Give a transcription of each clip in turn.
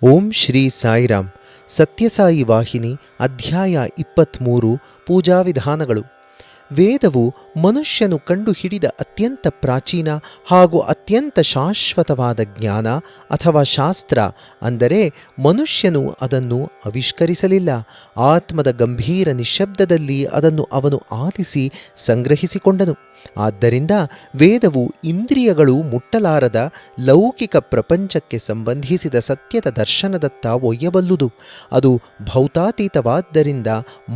ಓಂ ಶ್ರೀ ಸಾಯಿರಾಮ್. ಸತ್ಯಸಾಯಿ ವಾಹಿನಿ ಅಧ್ಯಾಯ 23. ಪೂಜಾ ವಿಧಾನಗಳು. ವೇದವು ಮನುಷ್ಯನು ಕಂಡುಹಿಡಿದ ಅತ್ಯಂತ ಪ್ರಾಚೀನ ಹಾಗೂ ಅತ್ಯಂತ ಶಾಶ್ವತವಾದ ಜ್ಞಾನ ಅಥವಾ ಶಾಸ್ತ್ರ. ಅಂದರೆ ಮನುಷ್ಯನು ಅದನ್ನು ಆವಿಷ್ಕರಿಸಲಿಲ್ಲ. ಆತ್ಮದ ಗಂಭೀರ ನಿಶ್ಶಬ್ದದಲ್ಲಿ ಅದನ್ನು ಅವನು ಆಲಿಸಿ ಸಂಗ್ರಹಿಸಿಕೊಂಡನು. ಆದ್ದರಿಂದ ವೇದವು ಇಂದ್ರಿಯಗಳು ಮುಟ್ಟಲಾರದ ಲೌಕಿಕ ಪ್ರಪಂಚಕ್ಕೆ ಸಂಬಂಧಿಸಿದ ಸತ್ಯದ ದರ್ಶನದತ್ತ ಒಯ್ಯಬಲ್ಲುದು. ಅದು ಭೌತಾತೀತವಾದ್ದರಿಂದ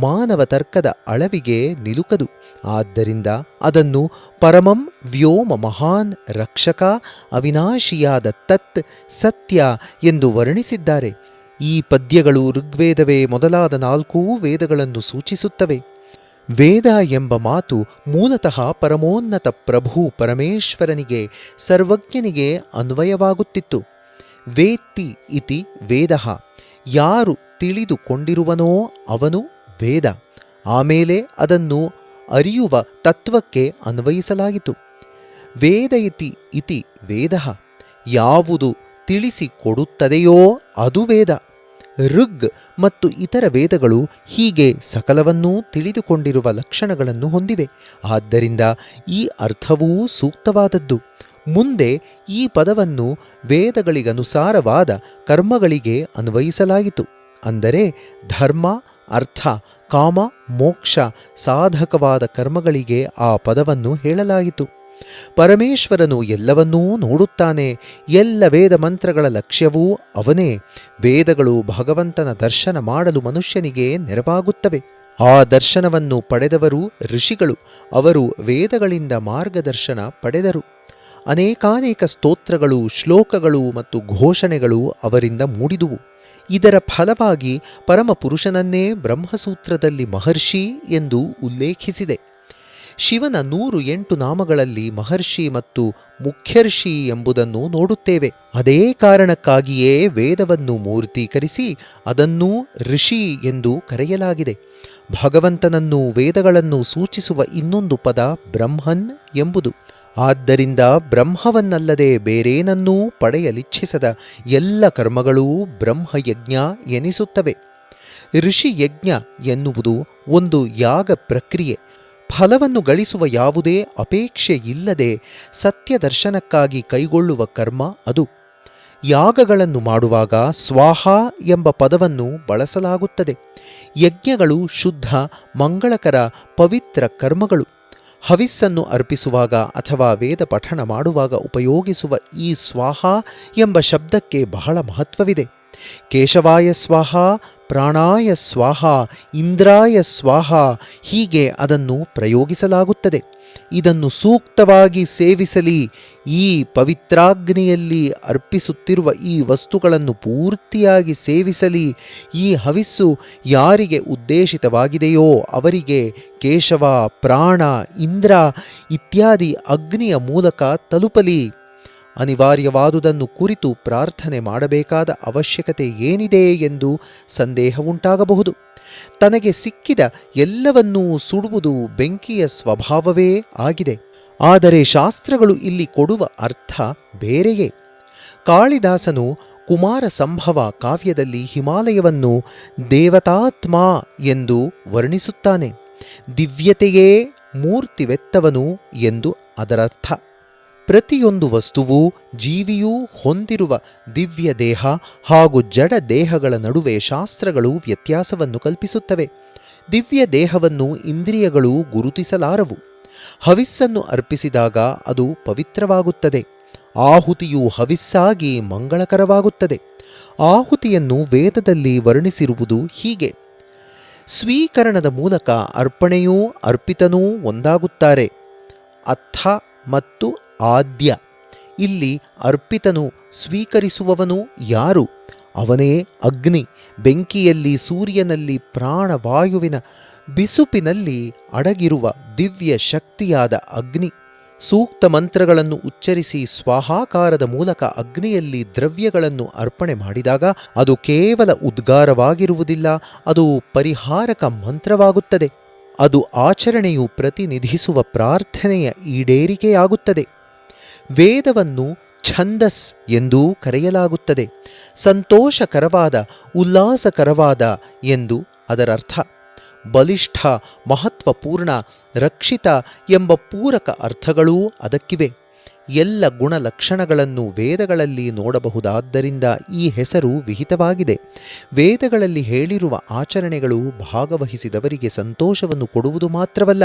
ಮಾನವ ತರ್ಕದ ಅಳವಿಗೆ ನಿಲುಕದು. ಆದ್ದರಿಂದ ಅದನ್ನು ಪರಮಂ ವ್ಯೋಮ ಮಹಾನ್ ರಕ್ಷಕ ಅವಿನಾಶಿಯಾದ ತತ್ ಸತ್ಯ ಎಂದು ವರ್ಣಿಸಿದ್ದಾರೆ. ಈ ಪದ್ಯಗಳು ಋಗ್ವೇದವೇ ಮೊದಲಾದ 4 ವೇದಗಳನ್ನು ಸೂಚಿಸುತ್ತವೆ. ವೇದ ಎಂಬ ಮಾತು ಮೂಲತಃ ಪರಮೋನ್ನತ ಪ್ರಭು ಪರಮೇಶ್ವರನಿಗೆ, ಸರ್ವಜ್ಞನಿಗೆ ಅನ್ವಯವಾಗುತ್ತಿತ್ತು. ವೇತ್ತಿ ಇತಿ ವೇದಃ, ಯಾರು ತಿಳಿದುಕೊಂಡಿರುವನೋ ಅವನು ವೇದ. ಆಮೇಲೆ ಅದನ್ನು ಅರಿಯುವ ತತ್ವಕ್ಕೆ ಅನ್ವಯಿಸಲಾಯಿತು. ವೇದಯತಿ ಇತಿ ವೇದಃ, ಯಾವುದು ತಿಳಿಸಿಕೊಡುತ್ತದೆಯೋ ಅದು ವೇದ. ಋಗ್ ಮತ್ತು ಇತರ ವೇದಗಳು ಹೀಗೆ ಸಕಲವನ್ನೂ ತಿಳಿದುಕೊಂಡಿರುವ ಲಕ್ಷಣಗಳನ್ನು ಹೊಂದಿವೆ. ಆದ್ದರಿಂದ ಈ ಅರ್ಥವೂ ಸೂಕ್ತವಾದದ್ದು. ಮುಂದೆ ಈ ಪದವನ್ನು ವೇದಗಳಿಗನುಸಾರವಾದ ಕರ್ಮಗಳಿಗೆ ಅನ್ವಯಿಸಲಾಯಿತು. ಅಂದರೆ ಧರ್ಮ, ಅರ್ಥ, ಕಾಮ, ಮೋಕ್ಷ ಸಾಧಕವಾದ ಕರ್ಮಗಳಿಗೆ ಆ ಪದವನ್ನು ಹೇಳಲಾಯಿತು. ಪರಮೇಶ್ವರನು ಎಲ್ಲವನ್ನೂ ನೋಡುತ್ತಾನೆ. ಎಲ್ಲ ವೇದ ಮಂತ್ರಗಳ ಲಕ್ಷ್ಯವೂ ಅವನೇ. ವೇದಗಳು ಭಗವಂತನ ದರ್ಶನ ಮಾಡಲು ಮನುಷ್ಯನಿಗೆ ನೆರವಾಗುತ್ತವೆ. ಆ ದರ್ಶನವನ್ನು ಪಡೆದವರು ಋಷಿಗಳು. ಅವರು ವೇದಗಳಿಂದ ಮಾರ್ಗದರ್ಶನ ಪಡೆದರು. ಅನೇಕಾನೇಕ ಸ್ತೋತ್ರಗಳು, ಶ್ಲೋಕಗಳು ಮತ್ತು ಘೋಷಣೆಗಳು ಅವರಿಂದ ಮೂಡಿದುವು. ಇದರ ಫಲವಾಗಿ ಪರಮಪುರುಷನನ್ನೇ ಬ್ರಹ್ಮಸೂತ್ರದಲ್ಲಿ ಮಹರ್ಷಿ ಎಂದು ಉಲ್ಲೇಖಿಸಿದೆ. ಶಿವನ 108 ನಾಮಗಳಲ್ಲಿ ಮಹರ್ಷಿ ಮತ್ತು ಮುಖ್ಯರ್ಷಿ ಎಂಬುದನ್ನು ನೋಡುತ್ತೇವೆ. ಅದೇ ಕಾರಣಕ್ಕಾಗಿಯೇ ವೇದವನ್ನು ಮೂರ್ತೀಕರಿಸಿ ಅದನ್ನೂ ಋಷಿ ಎಂದು ಕರೆಯಲಾಗಿದೆ. ಭಗವಂತನನ್ನು ವೇದಗಳನ್ನು ಸೂಚಿಸುವ ಇನ್ನೊಂದು ಪದ ಬ್ರಹ್ಮನ್ ಎಂಬುದು. ಆದ್ದರಿಂದ ಬ್ರಹ್ಮವನ್ನಲ್ಲದೆ ಬೇರೇನನ್ನೂ ಪಡೆಯಲಿಚ್ಛಿಸದ ಎಲ್ಲ ಕರ್ಮಗಳೂ ಬ್ರಹ್ಮಯಜ್ಞ ಎನಿಸುತ್ತವೆ. ಋಷಿಯಜ್ಞ ಎನ್ನುವುದು ಒಂದು ಯಾಗ ಪ್ರಕ್ರಿಯೆ. ಫಲವನ್ನು ಗಳಿಸುವ ಯಾವುದೇ ಅಪೇಕ್ಷೆ ಇಲ್ಲದೆ ಸತ್ಯ ದರ್ಶನಕ್ಕಾಗಿ ಕೈಗೊಳ್ಳುವ ಕರ್ಮ ಅದು. ಯಾಗಗಳನ್ನು ಮಾಡುವಾಗ ಸ್ವಾಹ ಎಂಬ ಪದವನ್ನು ಬಳಸಲಾಗುತ್ತದೆ. ಯಜ್ಞಗಳು ಶುದ್ಧ, ಮಂಗಳಕರ, ಪವಿತ್ರ ಕರ್ಮಗಳು. ಹವಿಸ್ಸನ್ನು ಅರ್ಪಿಸುವಾಗ ಅಥವಾ ವೇದ ಪಠಣ ಮಾಡುವಾಗ ಉಪಯೋಗಿಸುವ ಈ ಸ್ವಾಹ ಎಂಬ ಶಬ್ದಕ್ಕೆ ಬಹಳ ಮಹತ್ವವಿದೆ. ಕೇಶವಾಯ ಸ್ವಾಹ, ಪ್ರಾಣಾಯ ಸ್ವಾಹ, ಇಂದ್ರಾಯ ಸ್ವಾಹ ಹೀಗೆ ಅದನ್ನು ಪ್ರಯೋಗಿಸಲಾಗುತ್ತದೆ. ಇದನ್ನು ಸೂಕ್ತವಾಗಿ ಸೇವಿಸಲಿ. ಈ ಪವಿತ್ರಾಗ್ನಿಯಲ್ಲಿ ಅರ್ಪಿಸುತ್ತಿರುವ ಈ ವಸ್ತುಗಳನ್ನು ಪೂರ್ತಿಯಾಗಿ ಸೇವಿಸಲಿ. ಈ ಹವಿಸ್ಸು ಯಾರಿಗೆ ಉದ್ದೇಶಿತವಾಗಿದೆಯೋ ಅವರಿಗೆ ಕೇಶವ, ಪ್ರಾಣ, ಇಂದ್ರ ಇತ್ಯಾದಿ ಅಗ್ನಿಯ ಮೂಲಕ ತಲುಪಲಿ. ಅನಿವಾರ್ಯವಾದುದನ್ನು ಕುರಿತು ಪ್ರಾರ್ಥನೆ ಮಾಡಬೇಕಾದ ಅವಶ್ಯಕತೆ ಏನಿದೆ ಎಂದು ಸಂದೇಹ ಉಂಟಾಗಬಹುದು. ತನಗೆ ಸಿಕ್ಕಿದ ಎಲ್ಲವನ್ನೂ ಸುಡುವುದು ಬೆಂಕಿಯ ಸ್ವಭಾವವೇ ಆಗಿದೆ. ಆದರೆ ಶಾಸ್ತ್ರಗಳು ಇಲ್ಲಿ ಕೊಡುವ ಅರ್ಥ ಬೇರೆಯೇ. ಕಾಳಿದಾಸನು ಕುಮಾರ ಸಂಭವ ಕಾವ್ಯದಲ್ಲಿ ಹಿಮಾಲಯವನ್ನು ದೇವತಾತ್ಮ ಎಂದು ವರ್ಣಿಸುತ್ತಾನೆ. ದಿವ್ಯತೆಯೇ ಮೂರ್ತಿವೆತ್ತವನು ಎಂದು ಅದರರ್ಥ. ಪ್ರತಿಯೊಂದು ವಸ್ತುವೂ ಜೀವಿಯೂ ಹೊಂದಿರುವ ದಿವ್ಯ ದೇಹ ಹಾಗೂ ಜಡ ದೇಹಗಳ ನಡುವೆ ಶಾಸ್ತ್ರಗಳು ವ್ಯತ್ಯಾಸವನ್ನು ಕಲ್ಪಿಸುತ್ತವೆ. ದಿವ್ಯ ದೇಹವನ್ನು ಇಂದ್ರಿಯಗಳು ಗುರುತಿಸಲಾರವು. ಹವಿಸ್ಸನ್ನು ಅರ್ಪಿಸಿದಾಗ ಅದು ಪವಿತ್ರವಾಗುತ್ತದೆ. ಆಹುತಿಯು ಹವಿಸ್ಸಾಗಿ ಮಂಗಳಕರವಾಗುತ್ತದೆ. ಆಹುತಿಯನ್ನು ವೇದದಲ್ಲಿ ವರ್ಣಿಸಿರುವುದು ಹೀಗೆ: ಸ್ವೀಕರಣದ ಮೂಲಕ ಅರ್ಪಣೆಯೂ ಅರ್ಪಿತನೂ ಒಂದಾಗುತ್ತಾರೆ. ಅಥ ಮತ್ತು ಆದ್ಯ. ಇಲ್ಲಿ ಅರ್ಪಿತನು, ಸ್ವೀಕರಿಸುವವನು ಯಾರು? ಅವನೇ ಅಗ್ನಿ. ಬೆಂಕಿಯಲ್ಲಿ, ಸೂರ್ಯನಲ್ಲಿ, ಪ್ರಾಣವಾಯುವಿನ ಬಿಸುಪಿನಲ್ಲಿ ಅಡಗಿರುವ ದಿವ್ಯ ಶಕ್ತಿಯಾದ ಅಗ್ನಿ. ಸೂಕ್ತ ಮಂತ್ರಗಳನ್ನು ಉಚ್ಚರಿಸಿ ಸ್ವಾಹಾಕಾರದ ಮೂಲಕ ಅಗ್ನಿಯಲ್ಲಿ ದ್ರವ್ಯಗಳನ್ನು ಅರ್ಪಣೆ ಮಾಡಿದಾಗ ಅದು ಕೇವಲ ಉದ್ಗಾರವಾಗಿರುವುದಿಲ್ಲ, ಅದು ಪರಿಹಾರಕ ಮಂತ್ರವಾಗುತ್ತದೆ. ಅದು ಆಚರಣೆಯು ಪ್ರತಿನಿಧಿಸುವ ಪ್ರಾರ್ಥನೆಯ ಈಡೇರಿಕೆಯಾಗುತ್ತದೆ. ವೇದವನ್ನು ಛಂದಸ್ ಎಂದೂ ಕರೆಯಲಾಗುತ್ತದೆ. ಸಂತೋಷಕರವಾದ, ಉಲ್ಲಾಸಕರವಾದ ಎಂದು ಅದರರ್ಥ. ಬಲಿಷ್ಠ, ಮಹತ್ವಪೂರ್ಣ, ರಕ್ಷಿತ ಎಂಬ ಪೂರಕ ಅರ್ಥಗಳೂ ಅದಕ್ಕಿವೆ. ಎಲ್ಲ ಗುಣಲಕ್ಷಣಗಳನ್ನು ವೇದಗಳಲ್ಲಿ ನೋಡಬಹುದಾದ್ದರಿಂದ ಈ ಹೆಸರು ವಿಹಿತವಾಗಿದೆ. ವೇದಗಳಲ್ಲಿ ಹೇಳಿರುವ ಆಚರಣೆಗಳು ಭಾಗವಹಿಸಿದವರಿಗೆ ಸಂತೋಷವನ್ನು ಕೊಡುವುದು ಮಾತ್ರವಲ್ಲ,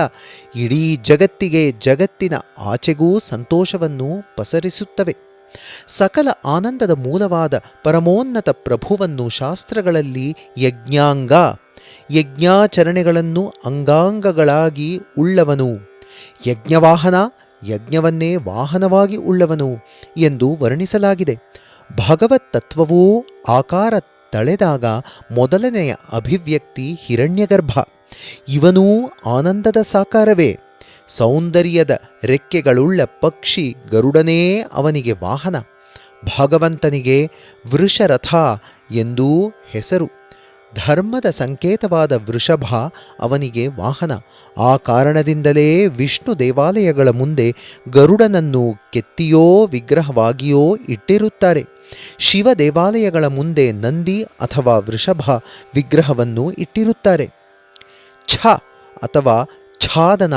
ಇಡೀ ಜಗತ್ತಿಗೆ, ಜಗತ್ತಿನ ಆಚೆಗೂ ಸಂತೋಷವನ್ನು ಪಸರಿಸುತ್ತವೆ. ಸಕಲ ಆನಂದದ ಮೂಲವಾದ ಪರಮೋನ್ನತ ಪ್ರಭುವನ್ನು ಶಾಸ್ತ್ರಗಳಲ್ಲಿ ಯಜ್ಞಾಂಗ, ಯಜ್ಞಾಚರಣೆಗಳನ್ನು ಅಂಗಾಂಗಗಳಾಗಿ ಉಳ್ಳವನು, ಯಜ್ಞವಾಹನ, ಯಜ್ಞವನ್ನೇ ವಾಹನವಾಗಿ ಉಳ್ಳವನು ಎಂದು ವರ್ಣಿಸಲಾಗಿದೆ. ಭಗವತ್ ತತ್ವವೂ ಆಕಾರ ತಳೆದಾಗ ಮೊದಲನೆಯ ಅಭಿವ್ಯಕ್ತಿ ಹಿರಣ್ಯಗರ್ಭ. ಇವನೂ ಆನಂದದ ಸಾಕಾರವೇ. ಸೌಂದರ್ಯದ ರೆಕ್ಕೆಗಳುಳ್ಳ ಪಕ್ಷಿ ಗರುಡನೇ ಅವನಿಗೆ ವಾಹನ. ಭಗವಂತನಿಗೆ ವೃಷರಥ ಎಂದೂ ಹೆಸರು. ಧರ್ಮದ ಸಂಕೇತವಾದ ವೃಷಭ ಅವನಿಗೆ ವಾಹನ. ಆ ಕಾರಣದಿಂದಲೇ ವಿಷ್ಣು ದೇವಾಲಯಗಳ ಮುಂದೆ ಗರುಡನನ್ನು ಕೆತ್ತಿಯೋ ವಿಗ್ರಹವಾಗಿಯೋ ಇಟ್ಟಿರುತ್ತಾರೆ. ಶಿವ ದೇವಾಲಯಗಳ ಮುಂದೆ ನಂದಿ ಅಥವಾ ವೃಷಭ ವಿಗ್ರಹವನ್ನು ಇಟ್ಟಿರುತ್ತಾರೆ. ಛ ಅಥವಾ ಛಾದನ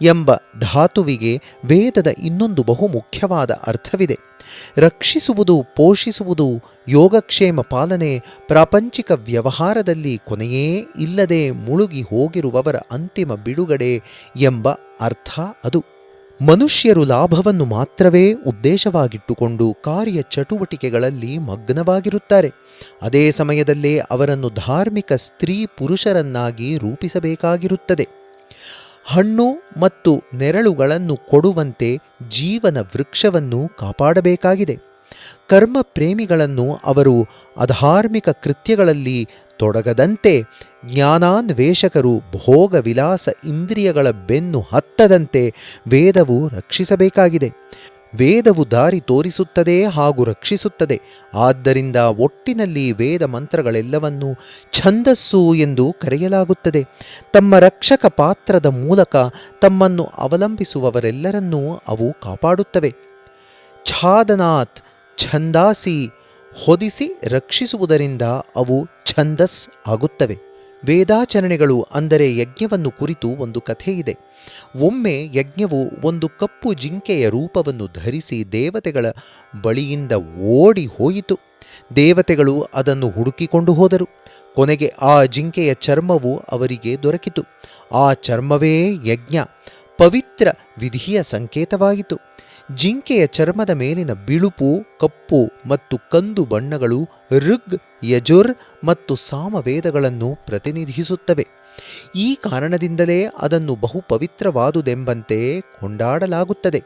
ಎಂಬ ಧಾತುವಿಗೆ ವೇದದ ಇನ್ನೊಂದು ಬಹುಮುಖ್ಯವಾದ ಅರ್ಥವಿದೆ. ರಕ್ಷಿಸುವುದು, ಪೋಷಿಸುವುದು, ಯೋಗಕ್ಷೇಮ ಪಾಲನೆ, ಪ್ರಾಪಂಚಿಕ ವ್ಯವಹಾರದಲ್ಲಿ ಕೊನೆಯೇ ಇಲ್ಲದೆ ಮುಳುಗಿ ಹೋಗಿರುವವರ ಅಂತಿಮ ಬಿಡುಗಡೆ ಎಂಬ ಅರ್ಥ ಅದು. ಮನುಷ್ಯರು ಲಾಭವನ್ನು ಮಾತ್ರವೇ ಉದ್ದೇಶವಾಗಿಟ್ಟುಕೊಂಡು ಕಾರ್ಯ ಚಟುವಟಿಕೆಗಳಲ್ಲಿ ಮಗ್ನವಾಗಿರುತ್ತಾರೆ. ಅದೇ ಸಮಯದಲ್ಲೇ ಅವರನ್ನು ಧಾರ್ಮಿಕ ಸ್ತ್ರೀ ಪುರುಷರನ್ನಾಗಿ ರೂಪಿಸಬೇಕಾಗಿರುತ್ತದೆ. ಹಣ್ಣು ಮತ್ತು ನೆರಳುಗಳನ್ನು ಕೊಡುವಂತೆ ಜೀವನ ವೃಕ್ಷವನ್ನು ಕಾಪಾಡಬೇಕಾಗಿದೆ. ಕರ್ಮ ಪ್ರೇಮಿಗಳನ್ನು ಅವರು ಅಧಾರ್ಮಿಕ ಕೃತ್ಯಗಳಲ್ಲಿ ತೊಡಗದಂತೆ, ಜ್ಞಾನಾನ್ವೇಷಕರು ಭೋಗ ವಿಲಾಸ ಇಂದ್ರಿಯಗಳ ಬೆನ್ನು ಹತ್ತದಂತೆ ವೇದವು ರಕ್ಷಿಸಬೇಕಾಗಿದೆ. ವೇದವು ದಾರಿ ತೋರಿಸುತ್ತದೆ ಹಾಗೂ ರಕ್ಷಿಸುತ್ತದೆ. ಆದ್ದರಿಂದ ಒಟ್ಟಿನಲ್ಲಿ ವೇದ ಮಂತ್ರಗಳೆಲ್ಲವನ್ನೂ ಛಂದಸ್ಸು ಎಂದು ಕರೆಯಲಾಗುತ್ತದೆ. ತಮ್ಮ ರಕ್ಷಕ ಪಾತ್ರದ ಮೂಲಕ ತಮ್ಮನ್ನು ಅವಲಂಬಿಸುವವರೆಲ್ಲರನ್ನೂ ಅವು ಕಾಪಾಡುತ್ತವೆ. ಛಾದನಾತ್ ಛಂದಾಸಿ, ಹೊದಿಸಿ ರಕ್ಷಿಸುವುದರಿಂದ ಅವು ಛಂದಸ್ ಆಗುತ್ತವೆ. ವೇದಾಚರಣೆಗಳು ಅಂದರೆ ಯಜ್ಞವನ್ನು ಕುರಿತು ಒಂದು ಕಥೆಯಿದೆ. ಒಮ್ಮೆ ಯಜ್ಞವು ಒಂದು ಕಪ್ಪು ಜಿಂಕೆಯ ರೂಪವನ್ನು ಧರಿಸಿ ದೇವತೆಗಳ ಬಳಿಯಿಂದ ಓಡಿ ಹೋಯಿತು. ದೇವತೆಗಳು ಅದನ್ನು ಹುಡುಕಿಕೊಂಡು ಹೋದರು. ಕೊನೆಗೆ ಆ ಜಿಂಕೆಯ ಚರ್ಮವು ಅವರಿಗೆ ದೊರಕಿತು. ಆ ಚರ್ಮವೇ ಯಜ್ಞ, ಪವಿತ್ರ ವಿಧಿಯ ಸಂಕೇತವಾಯಿತು. ಜಿಂಕೆಯ ಚರ್ಮದ ಮೇಲಿನ ಬಿಳುಪು, ಕಪ್ಪು ಮತ್ತು ಕಂದು ಬಣ್ಣಗಳು ಋಗ್, ಯಜುರ್ ಮತ್ತು ಸಾಮವೇದಗಳನ್ನು ಪ್ರತಿನಿಧಿಸುತ್ತವೆ. ಈ ಕಾರಣದಿಂದಲೇ ಅದನ್ನು ಬಹು ಪವಿತ್ರವಾದುದೆಂಬಂತೆ ಕೊಂಡಾಡಲಾಗುತ್ತದೆ.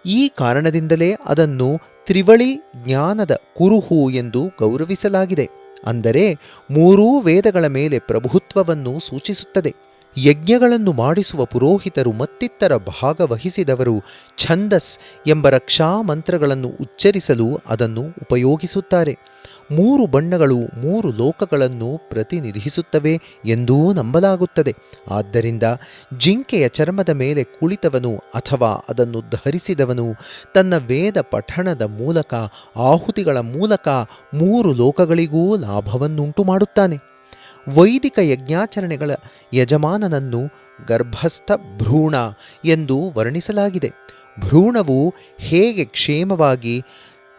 ಈ ಕಾರಣದಿಂದಲೇ ಅದನ್ನು ತ್ರಿವಳಿ ಜ್ಞಾನದ ಕುರುಹು ಎಂದು ಗೌರವಿಸಲಾಗಿದೆ. ಅಂದರೆ ಮೂರೂ ವೇದಗಳ ಮೇಲೆ ಪ್ರಭುತ್ವವನ್ನು ಸೂಚಿಸುತ್ತದೆ. ಯಜ್ಞಗಳನ್ನು ಮಾಡಿಸುವ ಪುರೋಹಿತರು ಮತ್ತಿತರ ಭಾಗವಹಿಸಿದವರು ಛಂದಸ್ ಎಂಬ ರಕ್ಷಾ ಮಂತ್ರಗಳನ್ನು ಉಚ್ಚರಿಸಲು ಅದನ್ನು ಉಪಯೋಗಿಸುತ್ತಾರೆ. ಮೂರು ಬಣ್ಣಗಳು ಮೂರು ಲೋಕಗಳನ್ನು ಪ್ರತಿನಿಧಿಸುತ್ತವೆ ಎಂದೂ ನಂಬಲಾಗುತ್ತದೆ. ಆದ್ದರಿಂದ ಜಿಂಕೆಯ ಚರ್ಮದ ಮೇಲೆ ಕುಳಿತವನು ಅಥವಾ ಅದನ್ನು ಧರಿಸಿದವನು ತನ್ನ ವೇದ ಪಠಣದ ಮೂಲಕ, ಆಹುತಿಗಳ ಮೂಲಕ ಮೂರು ಲೋಕಗಳಿಗೂ ಲಾಭವನ್ನುಂಟು ಮಾಡುತ್ತಾನೆ. ವೈದಿಕ ಯಜ್ಞಾಚರಣೆಗಳ ಯಜಮಾನನನ್ನು ಗರ್ಭಸ್ಥ ಭ್ರೂಣ ಎಂದು ವರ್ಣಿಸಲಾಗಿದೆ. ಭ್ರೂಣವು ಹೇಗೆ ಕ್ಷೇಮವಾಗಿ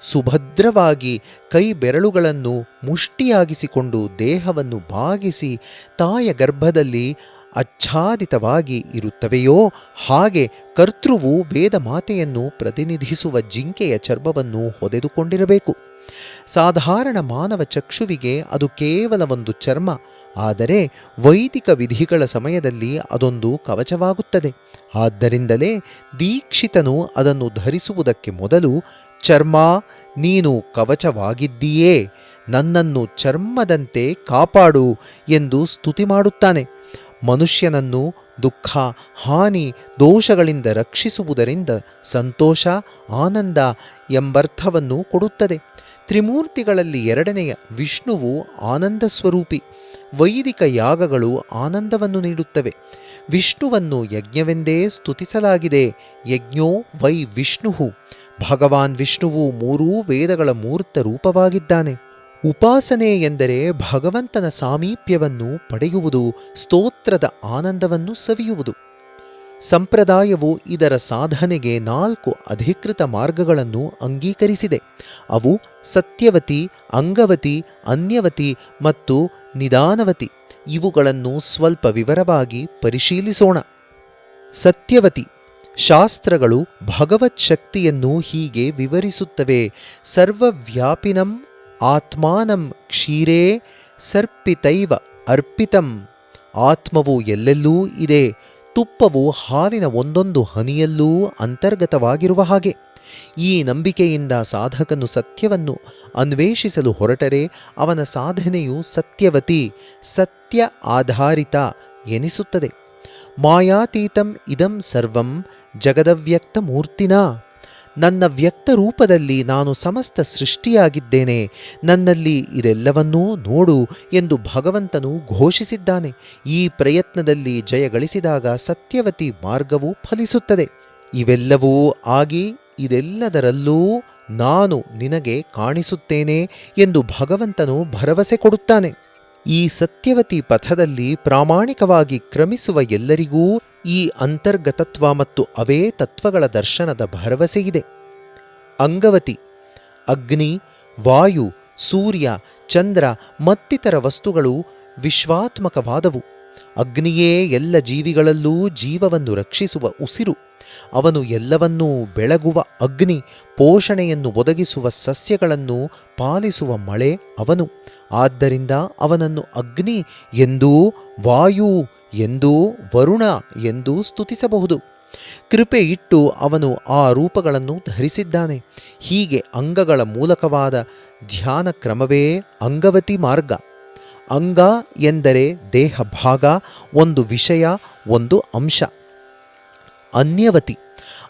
ಸುಭದ್ರವಾಗಿ ಕೈ ಬೆರಳುಗಳನ್ನು ಮುಷ್ಟಿಯಾಗಿಸಿಕೊಂಡು ದೇಹವನ್ನು ಬಾಗಿಸಿ ತಾಯ ಗರ್ಭದಲ್ಲಿ ಆಚ್ಛಾದಿತವಾಗಿ ಇರುತ್ತವೆಯೋ ಹಾಗೆ ಕರ್ತೃವು ವೇದ ಮಾತೆಯನ್ನು ಪ್ರತಿನಿಧಿಸುವ ಜಿಂಕೆಯ ಚರ್ಮವನ್ನು ಹೊದೆದುಕೊಂಡಿರಬೇಕು. ಸಾಧಾರಣ ಮಾನವ ಚಕ್ಷುವಿಗೆ ಅದು ಕೇವಲ ಒಂದು ಚರ್ಮ, ಆದರೆ ವೈದಿಕ ವಿಧಿಗಳ ಸಮಯದಲ್ಲಿ ಅದೊಂದು ಕವಚವಾಗುತ್ತದೆ. ಆದ್ದರಿಂದಲೇ ದೀಕ್ಷಿತನು ಅದನ್ನು ಧರಿಸುವುದಕ್ಕೆ ಮೊದಲು, ಚರ್ಮ ನೀನು ಕವಚವಾಗಿದ್ದೀಯೇ, ನನ್ನನ್ನು ಚರ್ಮದಂತೆ ಕಾಪಾಡು ಎಂದು ಸ್ತುತಿ ಮಾಡುತ್ತಾನೆ. ಮನುಷ್ಯನನ್ನು ದುಃಖ, ಹಾನಿ, ದೋಷಗಳಿಂದ ರಕ್ಷಿಸುವುದರಿಂದ ಸಂತೋಷ, ಆನಂದ ಎಂಬರ್ಥವನ್ನು ಕೊಡುತ್ತದೆ. ತ್ರಿಮೂರ್ತಿಗಳಲ್ಲಿ ಎರಡನೆಯ ವಿಷ್ಣುವು ಆನಂದ ಸ್ವರೂಪಿ. ವೈದಿಕ ಯಾಗಗಳು ಆನಂದವನ್ನು ನೀಡುತ್ತವೆ. ವಿಷ್ಣುವನ್ನು ಯಜ್ಞವೆಂದೇ ಸ್ತುತಿಸಲಾಗಿದೆ. ಯಜ್ಞೋ ವೈ ವಿಷ್ಣು. ಭಗವಾನ್ ವಿಷ್ಣುವು ಮೂರೂ ವೇದಗಳ ಮೂರ್ತ ರೂಪವಾಗಿದ್ದಾನೆ. ಉಪಾಸನೆ ಎಂದರೆ ಭಗವಂತನ ಸಾಮೀಪ್ಯವನ್ನು ಪಡೆಯುವುದು, ಸ್ತೋತ್ರದ ಆನಂದವನ್ನು ಸವಿಯುವುದು. ಸಂಪ್ರದಾಯವು ಇದರ ಸಾಧನೆಗೆ 4 ಅಧಿಕೃತ ಮಾರ್ಗಗಳನ್ನು ಅಂಗೀಕರಿಸಿದೆ. ಅವು ಸತ್ಯವತಿ, ಅಂಗವತಿ, ಅನ್ಯವತಿ ಮತ್ತು ನಿದಾನವತಿ. ಇವುಗಳನ್ನು ಸ್ವಲ್ಪ ವಿವರವಾಗಿ ಪರಿಶೀಲಿಸೋಣ. ಸತ್ಯವತಿ ಶಾಸ್ತ್ರಗಳು ಭಗವತ್ ಶಕ್ತಿಯನ್ನು ಹೀಗೆ ವಿವರಿಸುತ್ತವೆ: ಸರ್ವವ್ಯಾಪಿನಂ ಆತ್ಮಾನಂ ಕ್ಷೀರೇ ಸರ್ಪಿತೈವ ಅರ್ಪಿತಂ. ಆತ್ಮವು ಎಲ್ಲೆಲ್ಲೂ ಇದೆ, ತುಪ್ಪವು ಹಾಲಿನ ಒಂದೊಂದು ಹನಿಯಲ್ಲೂ ಅಂತರ್ಗತವಾಗಿರುವ ಹಾಗೆ. ಈ ನಂಬಿಕೆಯಿಂದ ಸಾಧಕನು ಸತ್ಯವನ್ನು ಅನ್ವೇಷಿಸಲು ಹೊರಟರೆ ಅವನ ಸಾಧನೆಯು ಸತ್ಯವತಿ, ಸತ್ಯ ಆಧಾರಿತ ಎನಿಸುತ್ತದೆ. ಮಾಯಾತೀತಂ ಇದಂ ಸರ್ವಂ ಜಗದವ್ಯಕ್ತ ಮೂರ್ತಿನಾ. ನನ್ನ ವ್ಯಕ್ತ ರೂಪದಲ್ಲಿ ನಾನು ಸಮಸ್ತ ಸೃಷ್ಟಿಯಾಗಿದ್ದೇನೆ, ನನ್ನಲ್ಲಿ ಇದೆಲ್ಲವನ್ನೂ ನೋಡು ಎಂದು ಭಗವಂತನು ಘೋಷಿಸಿದ್ದಾನೆ. ಈ ಪ್ರಯತ್ನದಲ್ಲಿ ಜಯಗಳಿಸಿದಾಗ ಸತ್ಯವತಿ ಮಾರ್ಗವು ಫಲಿಸುತ್ತದೆ. ಇವೆಲ್ಲವೂ ಆಗಿ ಇದೆಲ್ಲದರಲ್ಲೂ ನಾನು ನಿನಗೆ ಕಾಣಿಸುತ್ತೇನೆ ಎಂದು ಭಗವಂತನು ಭರವಸೆ ಕೊಡುತ್ತಾನೆ. ಈ ಸತ್ಯವತಿ ಪಥದಲ್ಲಿ ಪ್ರಾಮಾಣಿಕವಾಗಿ ಕ್ರಮಿಸುವ ಎಲ್ಲರಿಗೂ ಈ ಅಂತರ್ಗತತ್ವ ಮತ್ತು ಅವೇ ತತ್ವಗಳ ದರ್ಶನದ ಭರವಸೆಯಿದೆ. ಅಂಗವತಿ ಅಗ್ನಿ, ವಾಯು, ಸೂರ್ಯ, ಚಂದ್ರ ಮತ್ತಿತರ ವಸ್ತುಗಳು ವಿಶ್ವಾತ್ಮಕವಾದವು. ಅಗ್ನಿಯೇ ಎಲ್ಲ ಜೀವಿಗಳಲ್ಲೂ ಜೀವವನ್ನು ರಕ್ಷಿಸುವ ಉಸಿರು. ಅವನು ಎಲ್ಲವನ್ನೂ ಬೆಳಗುವ ಅಗ್ನಿ, ಪೋಷಣೆಯನ್ನು ಒದಗಿಸುವ ಸಸ್ಯಗಳನ್ನು ಪಾಲಿಸುವ ಮಳೆ ಅವನು. ಆದ್ದರಿಂದ ಅವನನ್ನು ಅಗ್ನಿ ಎಂದೂ, ವಾಯು ಎಂದೂ, ವರುಣ ಎಂದೂ ಸ್ತುತಿಸಬಹುದು. ಕೃಪೆ ಇಟ್ಟು ಅವನು ಆ ರೂಪಗಳನ್ನು ಧರಿಸಿದ್ದಾನೆ. ಹೀಗೆ ಅಂಗಗಳ ಮೂಲಕವಾದ ಧ್ಯಾನ ಕ್ರಮವೇ ಅಂಗವತಿ ಮಾರ್ಗ. ಅಂಗ ಎಂದರೆ ದೇಹ ಭಾಗ, ಒಂದು ವಿಷಯ, ಒಂದು ಅಂಶ. ಅನ್ಯವತಿ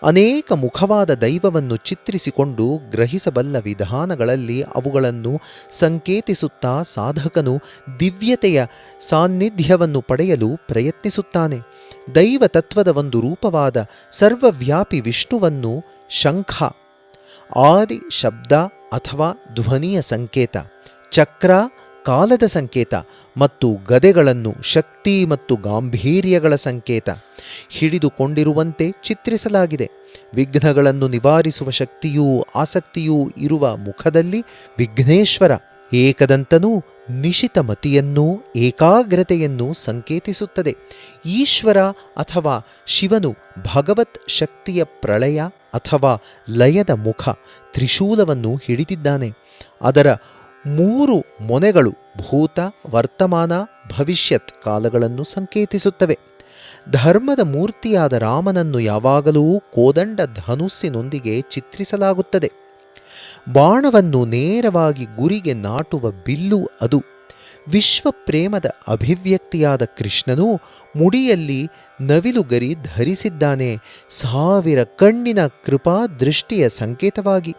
ಅನೇಕ ಮುಖವಾದ ದೈವವನ್ನು ಚಿತ್ರಿಸಿಕೊಂಡು ಗ್ರಹಿಸಬಲ್ಲ ವಿಧಾನಗಳಲ್ಲಿ ಅವುಗಳನ್ನು ಸಂಕೇತಿಸುತ್ತಾ ಸಾಧಕನು ದಿವ್ಯತೆಯ ಸಾನ್ನಿಧ್ಯವನ್ನು ಪಡೆಯಲು ಪ್ರಯತ್ನಿಸುತ್ತಾನೆ. ದೈವ ತತ್ವದ ಒಂದು ರೂಪವಾದ ಸರ್ವವ್ಯಾಪಿ ವಿಷ್ಣುವನ್ನು ಶಂಖ ಆದಿ ಶಬ್ದ ಅಥವಾ ಧ್ವನಿಯ ಸಂಕೇತ, ಚಕ್ರ ಕಾಲದ ಸಂಕೇತ ಮತ್ತು ಗದೆಗಳನ್ನು ಶಕ್ತಿ ಮತ್ತು ಗಾಂಭೀರ್ಯಗಳ ಸಂಕೇತ ಹಿಡಿದುಕೊಂಡಿರುವಂತೆ ಚಿತ್ರಿಸಲಾಗಿದೆ. ವಿಘ್ನಗಳನ್ನು ನಿವಾರಿಸುವ ಶಕ್ತಿಯೂ ಆಸಕ್ತಿಯೂ ಇರುವ ಮುಖದಲ್ಲಿ ವಿಘ್ನೇಶ್ವರ, ಏಕದಂತನೂ ನಿಶಿತಮತಿಯನ್ನೂ ಏಕಾಗ್ರತೆಯನ್ನು ಸಂಕೇತಿಸುತ್ತದೆ. ಈಶ್ವರ ಅಥವಾ ಶಿವನು ಭಗವತ್ ಶಕ್ತಿಯ ಪ್ರಳಯ ಅಥವಾ ಲಯದ ಮುಖ ತ್ರಿಶೂಲವನ್ನು ಹಿಡಿದಿದ್ದಾನೆ. ಅದರ 3 ಮೊನೆಗಳು ಭೂತ, ವರ್ತಮಾನ, ಭವಿಷ್ಯತ್ ಕಾಲಗಳನ್ನು ಸಂಕೇತಿಸುತ್ತವೆ. ಧರ್ಮದ ಮೂರ್ತಿಯಾದ ರಾಮನನ್ನು ಯಾವಾಗಲೂ ಕೋದಂಡ ಧನುಸ್ಸಿನೊಂದಿಗೆ ಚಿತ್ರಿಸಲಾಗುತ್ತದೆ. ಬಾಣವನ್ನು ನೇರವಾಗಿ ಗುರಿಗೆ ನಾಟುವ ಬಿಲ್ಲು ಅದು. ವಿಶ್ವಪ್ರೇಮದ ಅಭಿವ್ಯಕ್ತಿಯಾದ ಕೃಷ್ಣನು ಮುಡಿಯಲ್ಲಿ ನವಿಲುಗರಿ ಧರಿಸಿದ್ದಾನೆ, 1000 ಕಣ್ಣಿನ ಕೃಪಾ ದೃಷ್ಟಿಯ ಸಂಕೇತವಾಗಿ.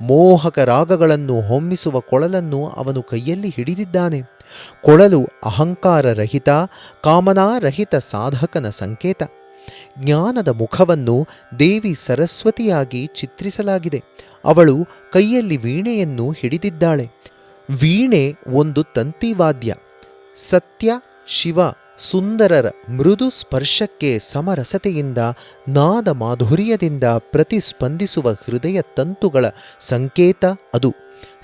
ಮೋಹಕ ರಾಗಗಳನ್ನು ಹೊಮ್ಮಿಸುವ ಕೊಳಲನ್ನು ಅವನು ಕೈಯಲ್ಲಿ ಹಿಡಿದಿದ್ದಾನೆ. ಕೊಳಲು ಅಹಂಕಾರರಹಿತ, ಕಾಮನಾರಹಿತ ಸಾಧಕನ ಸಂಕೇತ. ಜ್ಞಾನದ ಮುಖವನ್ನು ದೇವಿ ಸರಸ್ವತಿಯಾಗಿ ಚಿತ್ರಿಸಲಾಗಿದೆ. ಅವಳು ಕೈಯಲ್ಲಿ ವೀಣೆಯನ್ನು ಹಿಡಿದಿದ್ದಾಳೆ. ವೀಣೆ ಒಂದು ತಂತಿವಾದ್ಯ. ಸತ್ಯ, ಶಿವ, ಸುಂದರರ ಮೃದು ಸ್ಪರ್ಶಕ್ಕೆ ಸಮರಸತೆಯಿಂದ, ನಾದ ಮಾಧುರ್ಯದಿಂದ ಪ್ರತಿಸ್ಪಂದಿಸುವ ಹೃದಯ ತಂತುಗಳ ಸಂಕೇತ ಅದು.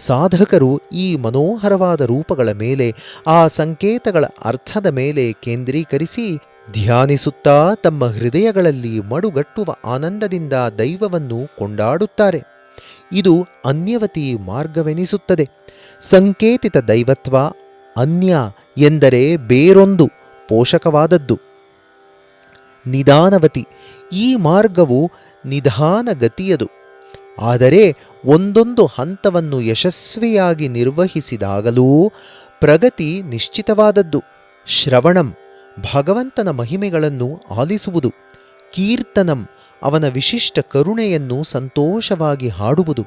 ಸಾಧಕರು ಈ ಮನೋಹರವಾದ ರೂಪಗಳ ಮೇಲೆ, ಆ ಸಂಕೇತಗಳ ಅರ್ಥದ ಮೇಲೆ ಕೇಂದ್ರೀಕರಿಸಿ ಧ್ಯಾನಿಸುತ್ತಾ ತಮ್ಮ ಹೃದಯಗಳಲ್ಲಿ ಮಡುಗಟ್ಟುವ ಆನಂದದಿಂದ ದೈವವನ್ನು ಕೊಂಡಾಡುತ್ತಾರೆ. ಇದು ಅನ್ಯವತಿ ಮಾರ್ಗವೆನಿಸುತ್ತದೆ. ಸಂಕೇತಿತ ದೈವತ್ವ ಅನ್ಯ ಎಂದರೆ ಬೇರೊಂದು ಪೋಷಕವಾದದ್ದು. ನಿದಾನವತಿ ಈ ಮಾರ್ಗವು ನಿಧಾನಗತಿಯದು. ಆದರೆ ಒಂದೊಂದು ಹಂತವನ್ನು ಯಶಸ್ವಿಯಾಗಿ ನಿರ್ವಹಿಸಿದಾಗಲೂ ಪ್ರಗತಿ ನಿಶ್ಚಿತವಾದದ್ದು. ಶ್ರವಣಂ ಭಗವಂತನ ಮಹಿಮೆಗಳನ್ನು ಆಲಿಸುವುದು. ಕೀರ್ತನಂ ಅವನ ವಿಶಿಷ್ಟ ಕರುಣೆಯನ್ನು ಸಂತೋಷವಾಗಿ ಹಾಡುವುದು.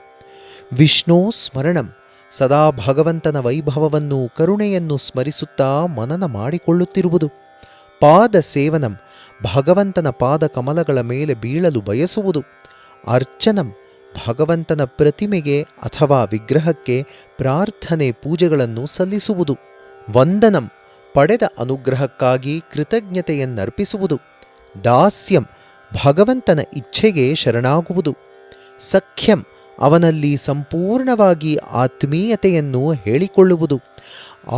ವಿಷ್ಣೋ ಸ್ಮರಣಂ ಸದಾ ಭಗವಂತನ ವೈಭವವನ್ನು ಕರುಣೆಯನ್ನು ಸ್ಮರಿಸುತ್ತಾ ಮನನ ಮಾಡಿಕೊಳ್ಳುತ್ತಿರುವುದು. ಪಾದ ಸೇವನಂ ಭಗವಂತನ ಪಾದ ಕಮಲಗಳ ಮೇಲೆ ಬೀಳಲು ಬಯಸುವುದು. ಅರ್ಚನಂ ಭಗವಂತನ ಪ್ರತಿಮೆಗೆ ಅಥವಾ ವಿಗ್ರಹಕ್ಕೆ ಪ್ರಾರ್ಥನೆ ಪೂಜೆಗಳನ್ನು ಸಲ್ಲಿಸುವುದು. ವಂದನಂ ಪಡೆದ ಅನುಗ್ರಹಕ್ಕಾಗಿ ಕೃತಜ್ಞತೆಯನ್ನರ್ಪಿಸುವುದು. ದಾಸ್ಯಂ ಭಗವಂತನ ಇಚ್ಛೆಗೆ ಶರಣಾಗುವುದು. ಸಖ್ಯಂ ಅವನಲ್ಲಿ ಸಂಪೂರ್ಣವಾಗಿ ಆತ್ಮೀಯತೆಯನ್ನು ಹೇಳಿಕೊಳ್ಳುವುದು.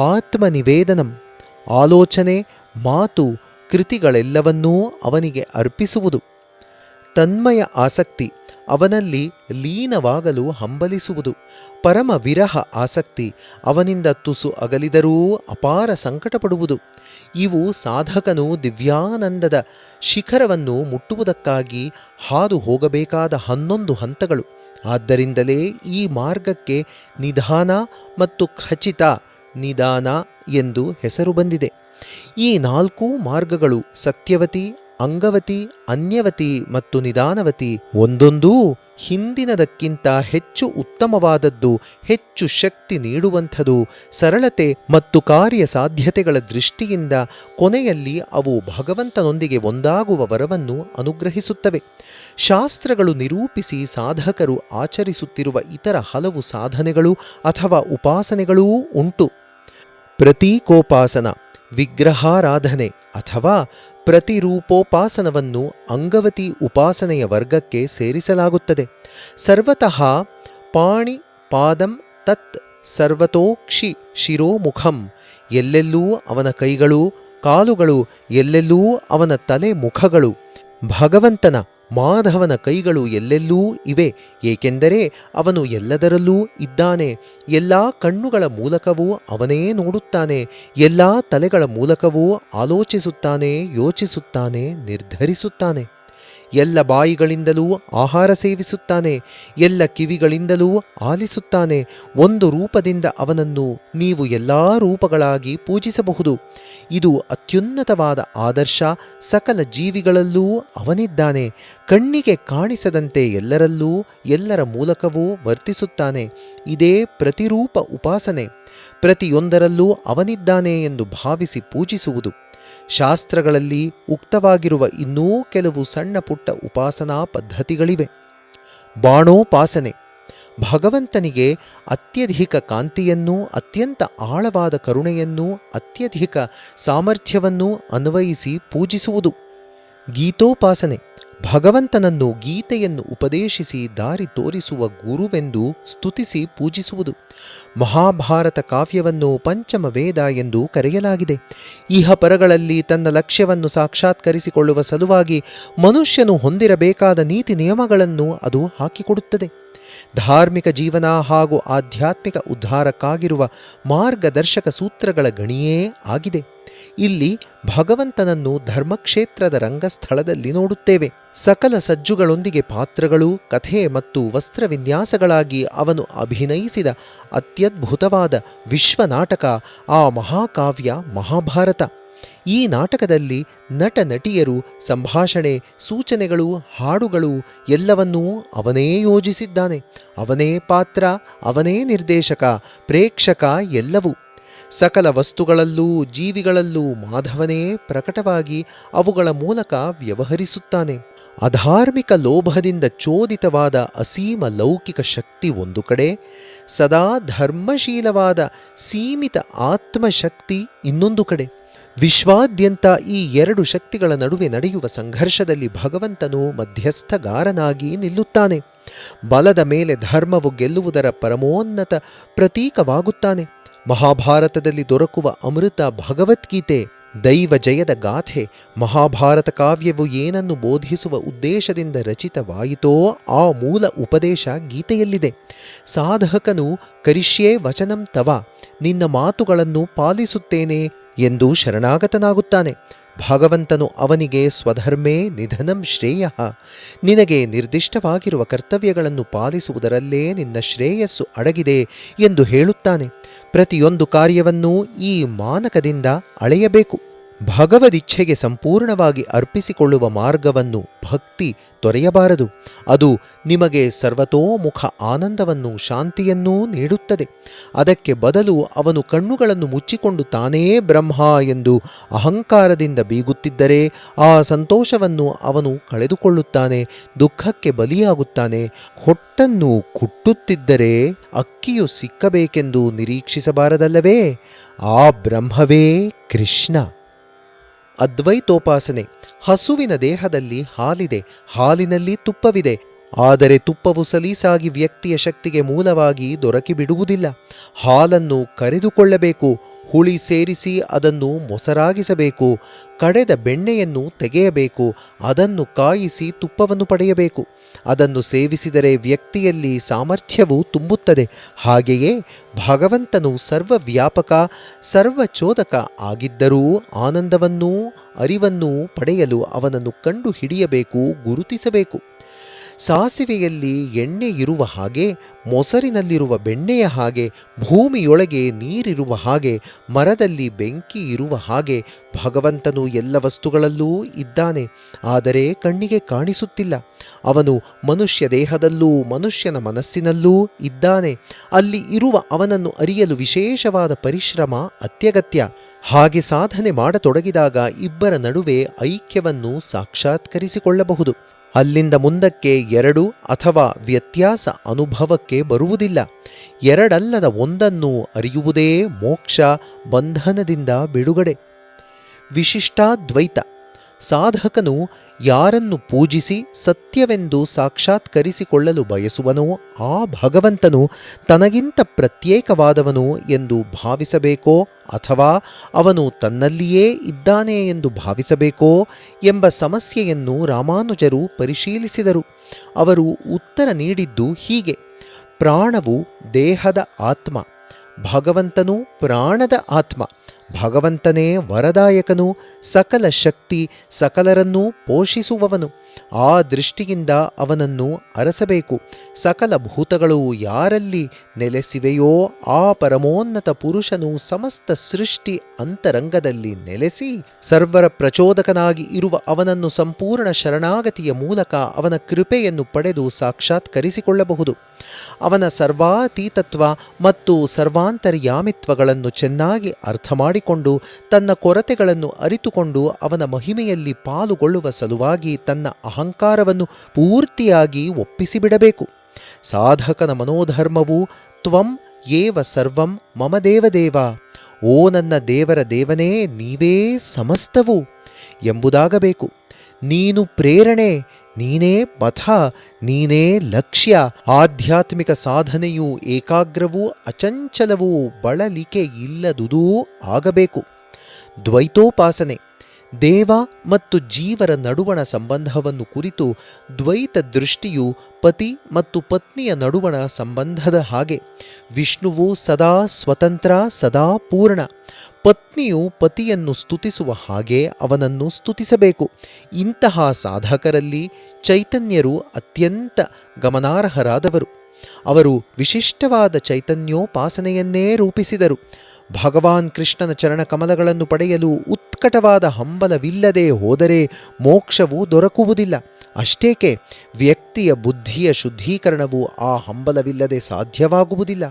ಆತ್ಮನಿವೇದನಂ ಆಲೋಚನೆ, ಮಾತು, ಕೃತಿಗಳೆಲ್ಲವನ್ನೂ ಅವನಿಗೆ ಅರ್ಪಿಸುವುದು. ತನ್ಮಯ ಆಸಕ್ತಿ ಅವನಲ್ಲಿ ಲೀನವಾಗಲು ಹಂಬಲಿಸುವುದು. ಪರಮ ವಿರಹ ಆಸಕ್ತಿ ಅವನಿಂದ ತುಸು ಅಗಲಿದರೂ ಅಪಾರ ಸಂಕಟಪಡುವುದು. ಇವು ಸಾಧಕನು ದಿವ್ಯಾನಂದದ ಶಿಖರವನ್ನು ಮುಟ್ಟುವುದಕ್ಕಾಗಿ ಹಾದು ಹೋಗಬೇಕಾದ 11 ಹಂತಗಳು. ಆದ್ದರಿಂದಲೇ ಈ ಮಾರ್ಗಕ್ಕೆ ನಿಧಾನ ಮತ್ತು ಖಚಿತ ನಿಧಾನ ಎಂದು ಹೆಸರು ಬಂದಿದೆ. ಈ 4 ಮಾರ್ಗಗಳು ಸತ್ಯವತಿ, ಅಂಗವತಿ, ಅನ್ಯವತಿ ಮತ್ತು ನಿಧಾನವತಿ ಒಂದೊಂದೂ ಹಿಂದಿನದಕ್ಕಿಂತ ಹೆಚ್ಚು ಉತ್ತಮವಾದದ್ದು, ಹೆಚ್ಚು ಶಕ್ತಿ ನೀಡುವಂಥದು. ಸರಳತೆ ಮತ್ತು ಕಾರ್ಯಸಾಧ್ಯತೆಗಳ ದೃಷ್ಟಿಯಿಂದ ಕೊನೆಯಲ್ಲಿ ಅವು ಭಗವಂತನೊಂದಿಗೆ ಒಂದಾಗುವ ವರವನ್ನು ಅನುಗ್ರಹಿಸುತ್ತವೆ. ಶಾಸ್ತ್ರಗಳು ನಿರೂಪಿಸಿ ಸಾಧಕರು ಆಚರಿಸುತ್ತಿರುವ ಇತರ ಹಲವು ಸಾಧನೆಗಳು ಅಥವಾ ಉಪಾಸನೆಗಳೂ ಉಂಟು. ಪ್ರತೀಕೋಪಾಸನ, ವಿಗ್ರಹಾರಾಧನೆ ಅಥವಾ ಪ್ರತಿರೂಪೋಪಾಸನವನ್ನು ಅಂಗವತಿ ಉಪಾಸನೆಯ ವರ್ಗಕ್ಕೆ ಸೇರಿಸಲಾಗುತ್ತದೆ. ಸರ್ವತಃ ಪಾಣಿ ಪಾದಂ ತತ್ ಸರ್ವತೋಕ್ಷಿ ಶಿರೋಮುಖಂ, ಎಲ್ಲೆಲ್ಲೂ ಅವನ ಕೈಗಳು, ಕಾಲುಗಳು, ಎಲ್ಲೆಲ್ಲೂ ಅವನ ತಲೆ ಮುಖಗಳು. ಭಗವಂತನ ಮಾಧವನ ಕೈಗಳು ಎಲ್ಲೆಲ್ಲೂ ಇವೆ, ಏಕೆಂದರೆ ಅವನು ಎಲ್ಲದರಲ್ಲೂ ಇದ್ದಾನೆ. ಎಲ್ಲ ಕಣ್ಣುಗಳ ಮೂಲಕವೂ ಅವನೇ ನೋಡುತ್ತಾನೆ. ಎಲ್ಲ ತಲೆಗಳ ಮೂಲಕವೂ ಆಲೋಚಿಸುತ್ತಾನೆ, ಯೋಚಿಸುತ್ತಾನೆ, ನಿರ್ಧರಿಸುತ್ತಾನೆ. ಎಲ್ಲ ಬಾಯಿಗಳಿಂದಲೂ ಆಹಾರ ಸೇವಿಸುತ್ತಾನೆ. ಎಲ್ಲ ಕಿವಿಗಳಿಂದಲೂ ಆಲಿಸುತ್ತಾನೆ. ಒಂದು ರೂಪದಿಂದ ಅವನನ್ನು ನೀವು ಎಲ್ಲ ರೂಪಗಳಾಗಿ ಪೂಜಿಸಬಹುದು. ಇದು ಅತ್ಯುನ್ನತವಾದ ಆದರ್ಶ. ಸಕಲ ಜೀವಿಗಳಲ್ಲೂ ಅವನಿದ್ದಾನೆ. ಕಣ್ಣಿಗೆ ಕಾಣಿಸದಂತೆ ಎಲ್ಲರಲ್ಲೂ ಎಲ್ಲರ ಮೂಲಕವೂ ವರ್ತಿಸುತ್ತಾನೆ. ಇದೇ ಪ್ರತಿರೂಪ ಉಪಾಸನೆ. ಪ್ರತಿಯೊಂದರಲ್ಲೂ ಅವನಿದ್ದಾನೆ ಎಂದು ಭಾವಿಸಿ ಪೂಜಿಸುವುದು. ಶಾಸ್ತ್ರಗಳಲ್ಲಿ ಉಕ್ತವಾಗಿರುವ ಇನ್ನೂ ಕೆಲವು ಸಣ್ಣ ಪುಟ್ಟ ಉಪಾಸನಾ ಪದ್ಧತಿಗಳಿವೆ. ಬಾಣೋಪಾಸನೆ ಭಗವಂತನಿಗೆ ಅತ್ಯಧಿಕ ಕಾಂತಿಯನ್ನೂ ಅತ್ಯಂತ ಆಳವಾದ ಕರುಣೆಯನ್ನೂ ಅತ್ಯಧಿಕ ಸಾಮರ್ಥ್ಯವನ್ನೂ ಅನ್ವಯಿಸಿ ಪೂಜಿಸುವುದು. ಗೀತೋಪಾಸನೆ ಭಗವಂತನನ್ನು ಗೀತೆಯನ್ನು ಉಪದೇಶಿಸಿ ದಾರಿ ತೋರಿಸುವ ಗುರುವೆಂದು ಸ್ತುತಿಸಿ ಪೂಜಿಸುವುದು. ಮಹಾಭಾರತ ಕಾವ್ಯವನ್ನು ಪಂಚಮ ವೇದ ಎಂದು ಕರೆಯಲಾಗಿದೆ. ಇಹಪರಗಳಲ್ಲಿ ತನ್ನ ಲಕ್ಷ್ಯವನ್ನು ಸಾಕ್ಷಾತ್ಕರಿಸಿಕೊಳ್ಳುವ ಸಲುವಾಗಿ ಮನುಷ್ಯನು ಹೊಂದಿರಬೇಕಾದ ನೀತಿ ನಿಯಮಗಳನ್ನು ಅದು ಹಾಕಿಕೊಡುತ್ತದೆ. ಧಾರ್ಮಿಕ ಜೀವನ ಹಾಗೂ ಆಧ್ಯಾತ್ಮಿಕ ಉದ್ಧಾರಕ್ಕಾಗಿರುವ ಮಾರ್ಗದರ್ಶಕ ಸೂತ್ರಗಳ ಗಣಿಯೇ ಆಗಿದೆ. ಇಲ್ಲಿ ಭಗವಂತನನ್ನು ಧರ್ಮಕ್ಷೇತ್ರದ ರಂಗಸ್ಥಳದಲ್ಲಿ ನೋಡುತ್ತೇವೆ. ಸಕಲ ಸಜ್ಜುಗಳೊಂದಿಗೆ ಪಾತ್ರಗಳು, ಕಥೆ ಮತ್ತು ವಸ್ತ್ರವಿನ್ಯಾಸಗಳಾಗಿ ಅವನು ಅಭಿನಯಿಸಿದ ಅತ್ಯದ್ಭುತವಾದ ವಿಶ್ವನಾಟಕ ಆ ಮಹಾಕಾವ್ಯ ಮಹಾಭಾರತ. ಈ ನಾಟಕದಲ್ಲಿ ನಟ ನಟಿಯರು, ಸಂಭಾಷಣೆ, ಸೂಚನೆಗಳು, ಹಾಡುಗಳು ಎಲ್ಲವನ್ನೂ ಅವನೇ ಯೋಜಿಸಿದ್ದಾನೆ. ಅವನೇ ಪಾತ್ರ, ಅವನೇ ನಿರ್ದೇಶಕ, ಪ್ರೇಕ್ಷಕ ಎಲ್ಲವೂ. ಸಕಲ ವಸ್ತುಗಳಲ್ಲೂ ಜೀವಿಗಳಲ್ಲೂ ಮಾಧವನೇ ಪ್ರಕಟವಾಗಿ ಅವುಗಳ ಮೂಲಕ ವ್ಯವಹರಿಸುತ್ತಾನೆ. ಅಧಾರ್ಮಿಕ ಲೋಭದಿಂದ ಚೋದಿತವಾದ ಅಸೀಮ ಲೌಕಿಕ ಶಕ್ತಿ ಒಂದು ಕಡೆ, ಸದಾ ಧರ್ಮಶೀಲವಾದ ಸೀಮಿತ ಆತ್ಮಶಕ್ತಿ ಇನ್ನೊಂದು ಕಡೆ. ವಿಶ್ವಾದ್ಯಂತ ಈ 2 ಶಕ್ತಿಗಳ ನಡುವೆ ನಡೆಯುವ ಸಂಘರ್ಷದಲ್ಲಿ ಭಗವಂತನು ಮಧ್ಯಸ್ಥಗಾರನಾಗಿ ನಿಲ್ಲುತ್ತಾನೆ. ಬಲದ ಮೇಲೆ ಧರ್ಮವು ಗೆಲ್ಲುವುದರ ಪರಮೋನ್ನತ ಪ್ರತೀಕವಾಗುತ್ತಾನೆ. ಮಹಾಭಾರತದಲ್ಲಿ ದೊರಕುವ ಅಮೃತ ಭಗವದ್ಗೀತೆ ದೈವ ಜಯದ ಗಾಥೆ. ಮಹಾಭಾರತ ಕಾವ್ಯವು ಏನನ್ನು ಬೋಧಿಸುವ ಉದ್ದೇಶದಿಂದ ರಚಿತವಾಯಿತೋ ಆ ಮೂಲ ಉಪದೇಶ ಗೀತೆಯಲ್ಲಿದೆ. ಸಾಧಕನು ಕರಿಷ್ಯೇ ವಚನಂ ತವ, ನಿನ್ನ ಮಾತುಗಳನ್ನು ಪಾಲಿಸುತ್ತೇನೆ ಎಂದು ಶರಣಾಗತನಾಗುತ್ತಾನೆ. ಭಗವಂತನು ಅವನಿಗೆ ಸ್ವಧರ್ಮೇ ನಿಧನಂ ಶ್ರೇಯಃ, ನಿನಗೆ ನಿರ್ದಿಷ್ಟವಾಗಿರುವ ಕರ್ತವ್ಯಗಳನ್ನು ಪಾಲಿಸುವುದರಲ್ಲೇ ನಿನ್ನ ಶ್ರೇಯಸ್ಸು ಅಡಗಿದೆ ಎಂದು ಹೇಳುತ್ತಾನೆ. ಪ್ರತಿಯೊಂದು ಕಾರ್ಯವನ್ನೂ ಈ ಮಾನಕದಿಂದ ಅಳೆಯಬೇಕು. ಭಗವದಿಚ್ಛೆಗೆ ಸಂಪೂರ್ಣವಾಗಿ ಅರ್ಪಿಸಿಕೊಳ್ಳುವ ಮಾರ್ಗವನ್ನು ಭಕ್ತಿ ತೊರೆಯಬಾರದು. ಅದು ನಿಮಗೆ ಸರ್ವತೋಮುಖ ಆನಂದವನ್ನು, ಶಾಂತಿಯನ್ನೂ ನೀಡುತ್ತದೆ. ಅದಕ್ಕೆ ಬದಲು ಅವನು ಕಣ್ಣುಗಳನ್ನು ಮುಚ್ಚಿಕೊಂಡು ತಾನೇ ಬ್ರಹ್ಮ ಎಂದು ಅಹಂಕಾರದಿಂದ ಬೀಗುತ್ತಿದ್ದರೆ ಆ ಸಂತೋಷವನ್ನು ಅವನು ಕಳೆದುಕೊಳ್ಳುತ್ತಾನೆ, ದುಃಖಕ್ಕೆ ಬಲಿಯಾಗುತ್ತಾನೆ. ಹೊಟ್ಟನ್ನು ಕುಟ್ಟುತ್ತಿದ್ದರೆ ಅಕ್ಕಿಯು ಸಿಕ್ಕಬೇಕೆಂದು ನಿರೀಕ್ಷಿಸಬಾರದಲ್ಲವೇ? ಆ ಬ್ರಹ್ಮವೇ ಕೃಷ್ಣ. ಅದ್ವೈತೋಪಾಸನೆ. ಹಸುವಿನ ದೇಹದಲ್ಲಿ ಹಾಲಿದೆ, ಹಾಲಿನಲ್ಲಿ ತುಪ್ಪವಿದೆ. ಆದರೆ ತುಪ್ಪವು ಸಲೀಸಾಗಿ ವ್ಯಕ್ತಿಯ ಶಕ್ತಿಗೆ ಮೂಲವಾಗಿ ದೊರಕಿಬಿಡುವುದಿಲ್ಲ. ಹಾಲನ್ನು ಕರೆದುಕೊಳ್ಳಬೇಕು, ಹುಳಿ ಸೇರಿಸಿ ಅದನ್ನು ಮೊಸರಾಗಿಸಬೇಕು, ಕಡೆದ ಬೆಣ್ಣೆಯನ್ನು ತೆಗೆಯಬೇಕು, ಅದನ್ನು ಕಾಯಿಸಿ ತುಪ್ಪವನ್ನು ಪಡೆಯಬೇಕು. ಅದನ್ನು ಸೇವಿಸಿದರೆ ವ್ಯಕ್ತಿಯಲ್ಲಿ ಸಾಮರ್ಥ್ಯವು ತುಂಬುತ್ತದೆ. ಹಾಗೆಯೇ ಭಗವಂತನು ಸರ್ವವ್ಯಾಪಕ, ಸರ್ವಚೋದಕ ಆಗಿದ್ದರೂ ಆನಂದವನ್ನೂ ಅರಿವನ್ನೂ ಪಡೆಯಲು ಅವನನ್ನು ಕಂಡು ಹಿಡಿಯಬೇಕು, ಗುರುತಿಸಬೇಕು. ಸಾಸಿವೆಯಲ್ಲಿ ಎಣ್ಣೆ ಇರುವ ಹಾಗೆ, ಮೊಸರಿನಲ್ಲಿರುವ ಬೆಣ್ಣೆಯ ಹಾಗೆ, ಭೂಮಿಯೊಳಗೆ ನೀರಿರುವ ಹಾಗೆ, ಮರದಲ್ಲಿ ಬೆಂಕಿ ಇರುವ ಹಾಗೆ ಭಗವಂತನು ಎಲ್ಲ ವಸ್ತುಗಳಲ್ಲೂ ಇದ್ದಾನೆ. ಆದರೆ ಕಣ್ಣಿಗೆ ಕಾಣಿಸುತ್ತಿಲ್ಲ. ಅವನು ಮನುಷ್ಯ ದೇಹದಲ್ಲೂ ಮನುಷ್ಯನ ಮನಸ್ಸಿನಲ್ಲೂ ಇದ್ದಾನೆ. ಅಲ್ಲಿ ಇರುವ ಅವನನ್ನು ಅರಿಯಲು ವಿಶೇಷವಾದ ಪರಿಶ್ರಮ ಅತ್ಯಗತ್ಯ. ಹಾಗೆ ಸಾಧನೆ ಮಾಡತೊಡಗಿದಾಗ ಇಬ್ಬರ ನಡುವೆ ಐಕ್ಯವನ್ನು ಸಾಕ್ಷಾತ್ಕರಿಸಿಕೊಳ್ಳಬಹುದು. ಅಲ್ಲಿಂದ ಮುಂದಕ್ಕೆ ಎರಡು ಅಥವಾ ವ್ಯತ್ಯಾಸ ಅನುಭವಕ್ಕೆ ಬರುವುದಿಲ್ಲ. ಎರಡಲ್ಲದ ಒಂದನ್ನು ಅರಿಯುವುದೇ ಮೋಕ್ಷ, ಬಂಧನದಿಂದ ಬಿಡುಗಡೆ. ವಿಶಿಷ್ಟಾದ್ವೈತ. ಸಾಧಕನು ಯಾರನ್ನು ಪೂಜಿಸಿ ಸತ್ಯವೆಂದು ಸಾಕ್ಷಾತ್ಕರಿಸಿಕೊಳ್ಳಲು ಬಯಸುವನೋ ಆ ಭಗವಂತನು ತನಗಿಂತ ಪ್ರತ್ಯೇಕವಾದವನು ಎಂದು ಭಾವಿಸಬೇಕೋ ಅಥವಾ ಅವನು ತನ್ನಲ್ಲಿಯೇ ಇದ್ದಾನೆ ಎಂದು ಭಾವಿಸಬೇಕೋ ಎಂಬ ಸಮಸ್ಯೆಯನ್ನು ರಾಮಾನುಜರು ಪರಿಶೀಲಿಸಿದರು. ಅವರು ಉತ್ತರ ನೀಡಿದ್ದು ಹೀಗೆ: ಪ್ರಾಣವು ದೇಹದ ಆತ್ಮ, ಭಗವಂತನು ಪ್ರಾಣದ ಆತ್ಮ. ಭಗವಂತನೇ ವರದಾಯಕನು, ಸಕಲ ಶಕ್ತಿ, ಸಕಲರನ್ನೂ ಪೋಷಿಸುವವನು. ಆ ದೃಷ್ಟಿಯಿಂದ ಅವನನ್ನು ಅರಸಬೇಕು. ಸಕಲ ಭೂತಗಳು ಯಾರಲ್ಲಿ ನೆಲೆಸಿವೆಯೋ ಆ ಪರಮೋನ್ನತ ಪುರುಷನು ಸಮಸ್ತ ಸೃಷ್ಟಿ ಅಂತರಂಗದಲ್ಲಿ ನೆಲೆಸಿ ಸರ್ವರ ಪ್ರಚೋದಕನಾಗಿ ಇರುವ ಅವನನ್ನು ಸಂಪೂರ್ಣ ಶರಣಾಗತಿಯ ಮೂಲಕ ಅವನ ಕೃಪೆಯನ್ನು ಪಡೆದು ಸಾಕ್ಷಾತ್ಕರಿಸಿಕೊಳ್ಳಬಹುದು. ಅವನ ಸರ್ವಾತೀತತ್ವ ಮತ್ತು ಸರ್ವಾಂತರ್ಯಾಮಿತ್ವಗಳನ್ನು ಚೆನ್ನಾಗಿ ಅರ್ಥ ಮಾಡಿಕೊಂಡು ತನ್ನ ಕೊರತೆಗಳನ್ನು ಅರಿತುಕೊಂಡು ಅವನ ಮಹಿಮೆಯಲ್ಲಿ ಪಾಲುಗೊಳ್ಳುವ ಸಲುವಾಗಿ ತನ್ನ ಅಹಂಕಾರವನ್ನು ಪೂರ್ತಿಯಾಗಿ ಒಪ್ಪಿಸಿಬಿಡಬೇಕು. ಸಾಧಕನ ಮನೋಧರ್ಮವು ತ್ವಂ ಏವ ಸರ್ವಂ ಮಮ ದೇವದೇವ, ಓ ನನ್ನ ದೇವರ ದೇವನೇ ನೀವೇ ಸಮಸ್ತವು ಎಂಬುದಾಗಬೇಕು. ನೀನು ಪ್ರೇರಣೆ, ನೀನೇ ಪಥ, ನೀನೇ ಲಕ್ಷ್ಯ. ಆಧ್ಯಾತ್ಮಿಕ ಸಾಧನೆಯು ಏಕಾಗ್ರವೂ ಅಚಂಚಲವೂ ಬಳಲಿಕೆ ಇಲ್ಲದುದೂ ಆಗಬೇಕು. ದ್ವೈತೋಪಾಸನೆ. ದೇವ ಮತ್ತು ಜೀವರ ನಡುವಣ ಸಂಬಂಧವನ್ನು ಕುರಿತು ದ್ವೈತ ದೃಷ್ಟಿಯು ಪತಿ ಮತ್ತು ಪತ್ನಿಯ ನಡುವಣ ಸಂಬಂಧದ ಹಾಗೆ. ವಿಷ್ಣುವು ಸದಾ ಸ್ವತಂತ್ರ, ಸದಾ ಪೂರ್ಣ. ಪತ್ನಿಯು ಪತಿಯನ್ನು ಸ್ತುತಿಸುವ ಹಾಗೆ ಅವನನ್ನು ಸ್ತುತಿಸಬೇಕು. ಇಂತಹ ಸಾಧಕರಲ್ಲಿ ಚೈತನ್ಯರು ಅತ್ಯಂತ ಗಮನಾರ್ಹರಾದವರು. ಅವರು ವಿಶಿಷ್ಟವಾದ ಚೈತನ್ಯೋಪಾಸನೆಯನ್ನೇ ರೂಪಿಸಿದರು. ಭಗವಾನ್ ಕೃಷ್ಣನ ಚರಣಕಮಲಗಳನ್ನು ಪಡೆಯಲು ಉತ್ಕಟವಾದ ಹಂಬಲವಿಲ್ಲದೆ ಹೋದರೆ ಮೋಕ್ಷವು ದೊರಕುವುದಿಲ್ಲ. ಅಷ್ಟೇಕೆ ವ್ಯಕ್ತಿಯ ಬುದ್ಧಿಯ ಶುದ್ಧೀಕರಣವು ಆ ಹಂಬಲವಿಲ್ಲದೆ ಸಾಧ್ಯವಾಗುವುದಿಲ್ಲ.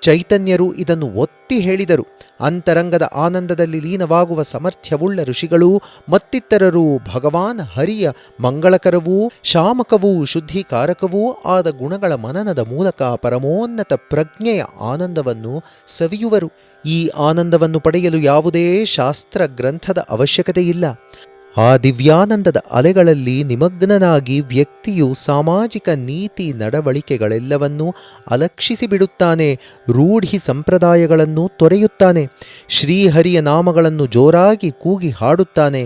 ಚೈತನ್ಯರು ಇದನ್ನು ಒತ್ತಿ ಹೇಳಿದರು. ಅಂತರಂಗದ ಆನಂದದಲ್ಲಿ ಲೀನವಾಗುವ ಸಾಮರ್ಥ್ಯವುಳ್ಳ ಋಷಿಗಳೂ ಮತ್ತಿತರರೂ ಭಗವಾನ್ ಹರಿಯ ಮಂಗಳಕರವೂ ಶಾಮಕವೂ ಶುದ್ಧೀಕಾರಕವೂ ಆದ ಗುಣಗಳ ಮನನದ ಮೂಲಕ ಪರಮೋನ್ನತ ಪ್ರಜ್ಞೆಯ ಆನಂದವನ್ನು ಸವಿಯುವರು. ಈ ಆನಂದವನ್ನು ಪಡೆಯಲು ಯಾವುದೇ ಶಾಸ್ತ್ರ ಗ್ರಂಥದ ಅವಶ್ಯಕತೆಯಿಲ್ಲ. ಆ ದಿವ್ಯಾನಂದದ ಅಲೆಗಳಲ್ಲಿ ನಿಮಗ್ನನಾಗಿ ವ್ಯಕ್ತಿಯು ಸಾಮಾಜಿಕ ನೀತಿ ನಡವಳಿಕೆಗಳೆಲ್ಲವನ್ನೂ ಅಲಕ್ಷಿಸಿಬಿಡುತ್ತಾನೆ. ರೂಢಿ ಸಂಪ್ರದಾಯಗಳನ್ನು ತೊರೆಯುತ್ತಾನೆ. ಶ್ರೀಹರಿಯ ನಾಮಗಳನ್ನು ಜೋರಾಗಿ ಕೂಗಿ ಹಾಡುತ್ತಾನೆ.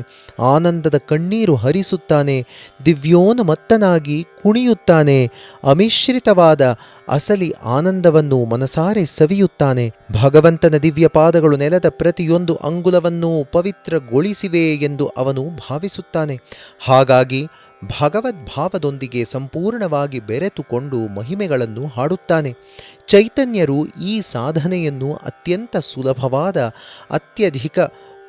ಆನಂದದ ಕಣ್ಣೀರು ಹರಿಸುತ್ತಾನೆ. ದಿವ್ಯೋನ್ಮತ್ತನಾಗಿ ಕುಣಿಯುತ್ತಾನೆ. ಅಮಿಶ್ರಿತವಾದ ಅಸಲಿ ಆನಂದವನ್ನು ಮನಸಾರೆ ಸವಿಯುತ್ತಾನೆ. ಭಗವಂತನ ದಿವ್ಯ ಪಾದಗಳು ನೆಲದ ಪ್ರತಿಯೊಂದು ಅಂಗುಲವನ್ನೂ ಪವಿತ್ರಗೊಳಿಸಿವೆ ಎಂದು ಅವನು ಭಾವಿಸುತ್ತಾನೆ. ಹಾಗಾಗಿ ಭಗವದ್ಭಾವದೊಂದಿಗೆ ಸಂಪೂರ್ಣವಾಗಿ ಬೆರೆತುಕೊಂಡು ಮಹಿಮೆಗಳನ್ನು ಹಾಡುತ್ತಾನೆ. ಚೈತನ್ಯರು ಈ ಸಾಧನೆಯನ್ನು ಅತ್ಯಂತ ಸುಲಭವಾದ, ಅತ್ಯಧಿಕ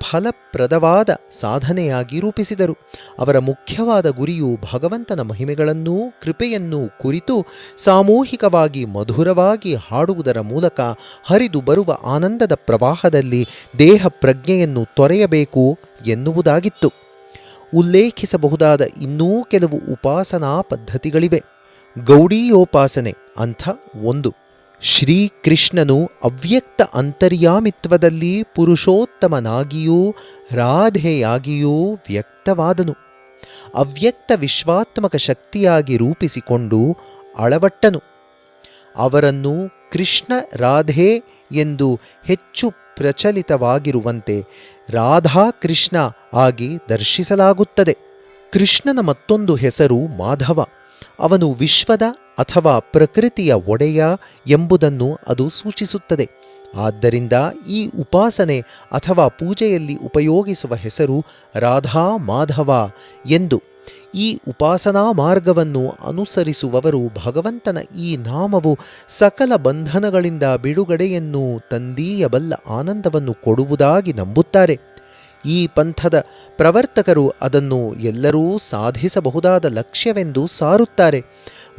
ಫಲಪ್ರದವಾದ ಸಾಧನೆಯಾಗಿ ರೂಪಿಸಿದರು. ಅವರ ಮುಖ್ಯವಾದ ಗುರಿಯು ಭಗವಂತನ ಮಹಿಮೆಗಳನ್ನೂ ಕೃಪೆಯನ್ನೂ ಕುರಿತು ಸಾಮೂಹಿಕವಾಗಿ ಮಧುರವಾಗಿ ಹಾಡುವುದರ ಮೂಲಕ ಹರಿದು ಬರುವ ಆನಂದದ ಪ್ರವಾಹದಲ್ಲಿ ದೇಹ ಪ್ರಜ್ಞೆಯನ್ನು ತೊರೆಯಬೇಕು ಎನ್ನುವುದಾಗಿತ್ತು. ಉಲ್ಲೇಖಿಸಬಹುದಾದ ಇನ್ನೂ ಕೆಲವು ಉಪಾಸನಾ ಪದ್ಧತಿಗಳಿವೆ. ಗೌಡೀಯೋಪಾಸನೆ ಅಂಥ ಒಂದು. ಶ್ರೀಕೃಷ್ಣನು ಅವ್ಯಕ್ತ ಅಂತರ್ಯಾಮಿತ್ವದಲ್ಲಿ ಪುರುಷೋತ್ತಮನಾಗಿಯೂ ರಾಧೆಯಾಗಿಯೂ ವ್ಯಕ್ತವಾದನು. ಅವ್ಯಕ್ತ ವಿಶ್ವಾತ್ಮಕ ಶಕ್ತಿಯಾಗಿ ರೂಪಿಸಿಕೊಂಡು ಅಳವಟ್ಟನು. ಅವರನ್ನು ಕೃಷ್ಣ ರಾಧೆ ಎಂದು ಹೆಚ್ಚು ಪ್ರಚಲಿತವಾಗಿರುವಂತೆ ರಾಧಾಕೃಷ್ಣ ಆಗಿ ದರ್ಶಿಸಲಾಗುತ್ತದೆ. ಕೃಷ್ಣನ ಮತ್ತೊಂದು ಹೆಸರು ಮಾಧವ. ಅವನು ವಿಶ್ವದ ಅಥವಾ ಪ್ರಕೃತಿಯ ಒಡೆಯ ಎಂಬುದನ್ನು ಅದು ಸೂಚಿಸುತ್ತದೆ. ಆದ್ದರಿಂದ ಈ ಉಪಾಸನೆ ಅಥವಾ ಪೂಜೆಯಲ್ಲಿ ಉಪಯೋಗಿಸುವ ಹೆಸರು ರಾಧಾ ಮಾಧವ ಎಂದು. ಈ ಉಪಾಸನಾ ಮಾರ್ಗವನ್ನು ಅನುಸರಿಸುವವರು ಭಗವಂತನ ಈ ನಾಮವು ಸಕಲ ಬಂಧನಗಳಿಂದ ಬಿಡುಗಡೆಯನ್ನು ತಂದೀಯಬಲ್ಲ ಆನಂದವನ್ನು ಕೊಡುವುದಾಗಿ ನಂಬುತ್ತಾರೆ. ಈ ಪಂಥದ ಪ್ರವರ್ತಕರು ಅದನ್ನು ಎಲ್ಲರೂ ಸಾಧಿಸಬಹುದಾದ ಲಕ್ಷ್ಯವೆಂದು ಸಾರುತ್ತಾರೆ.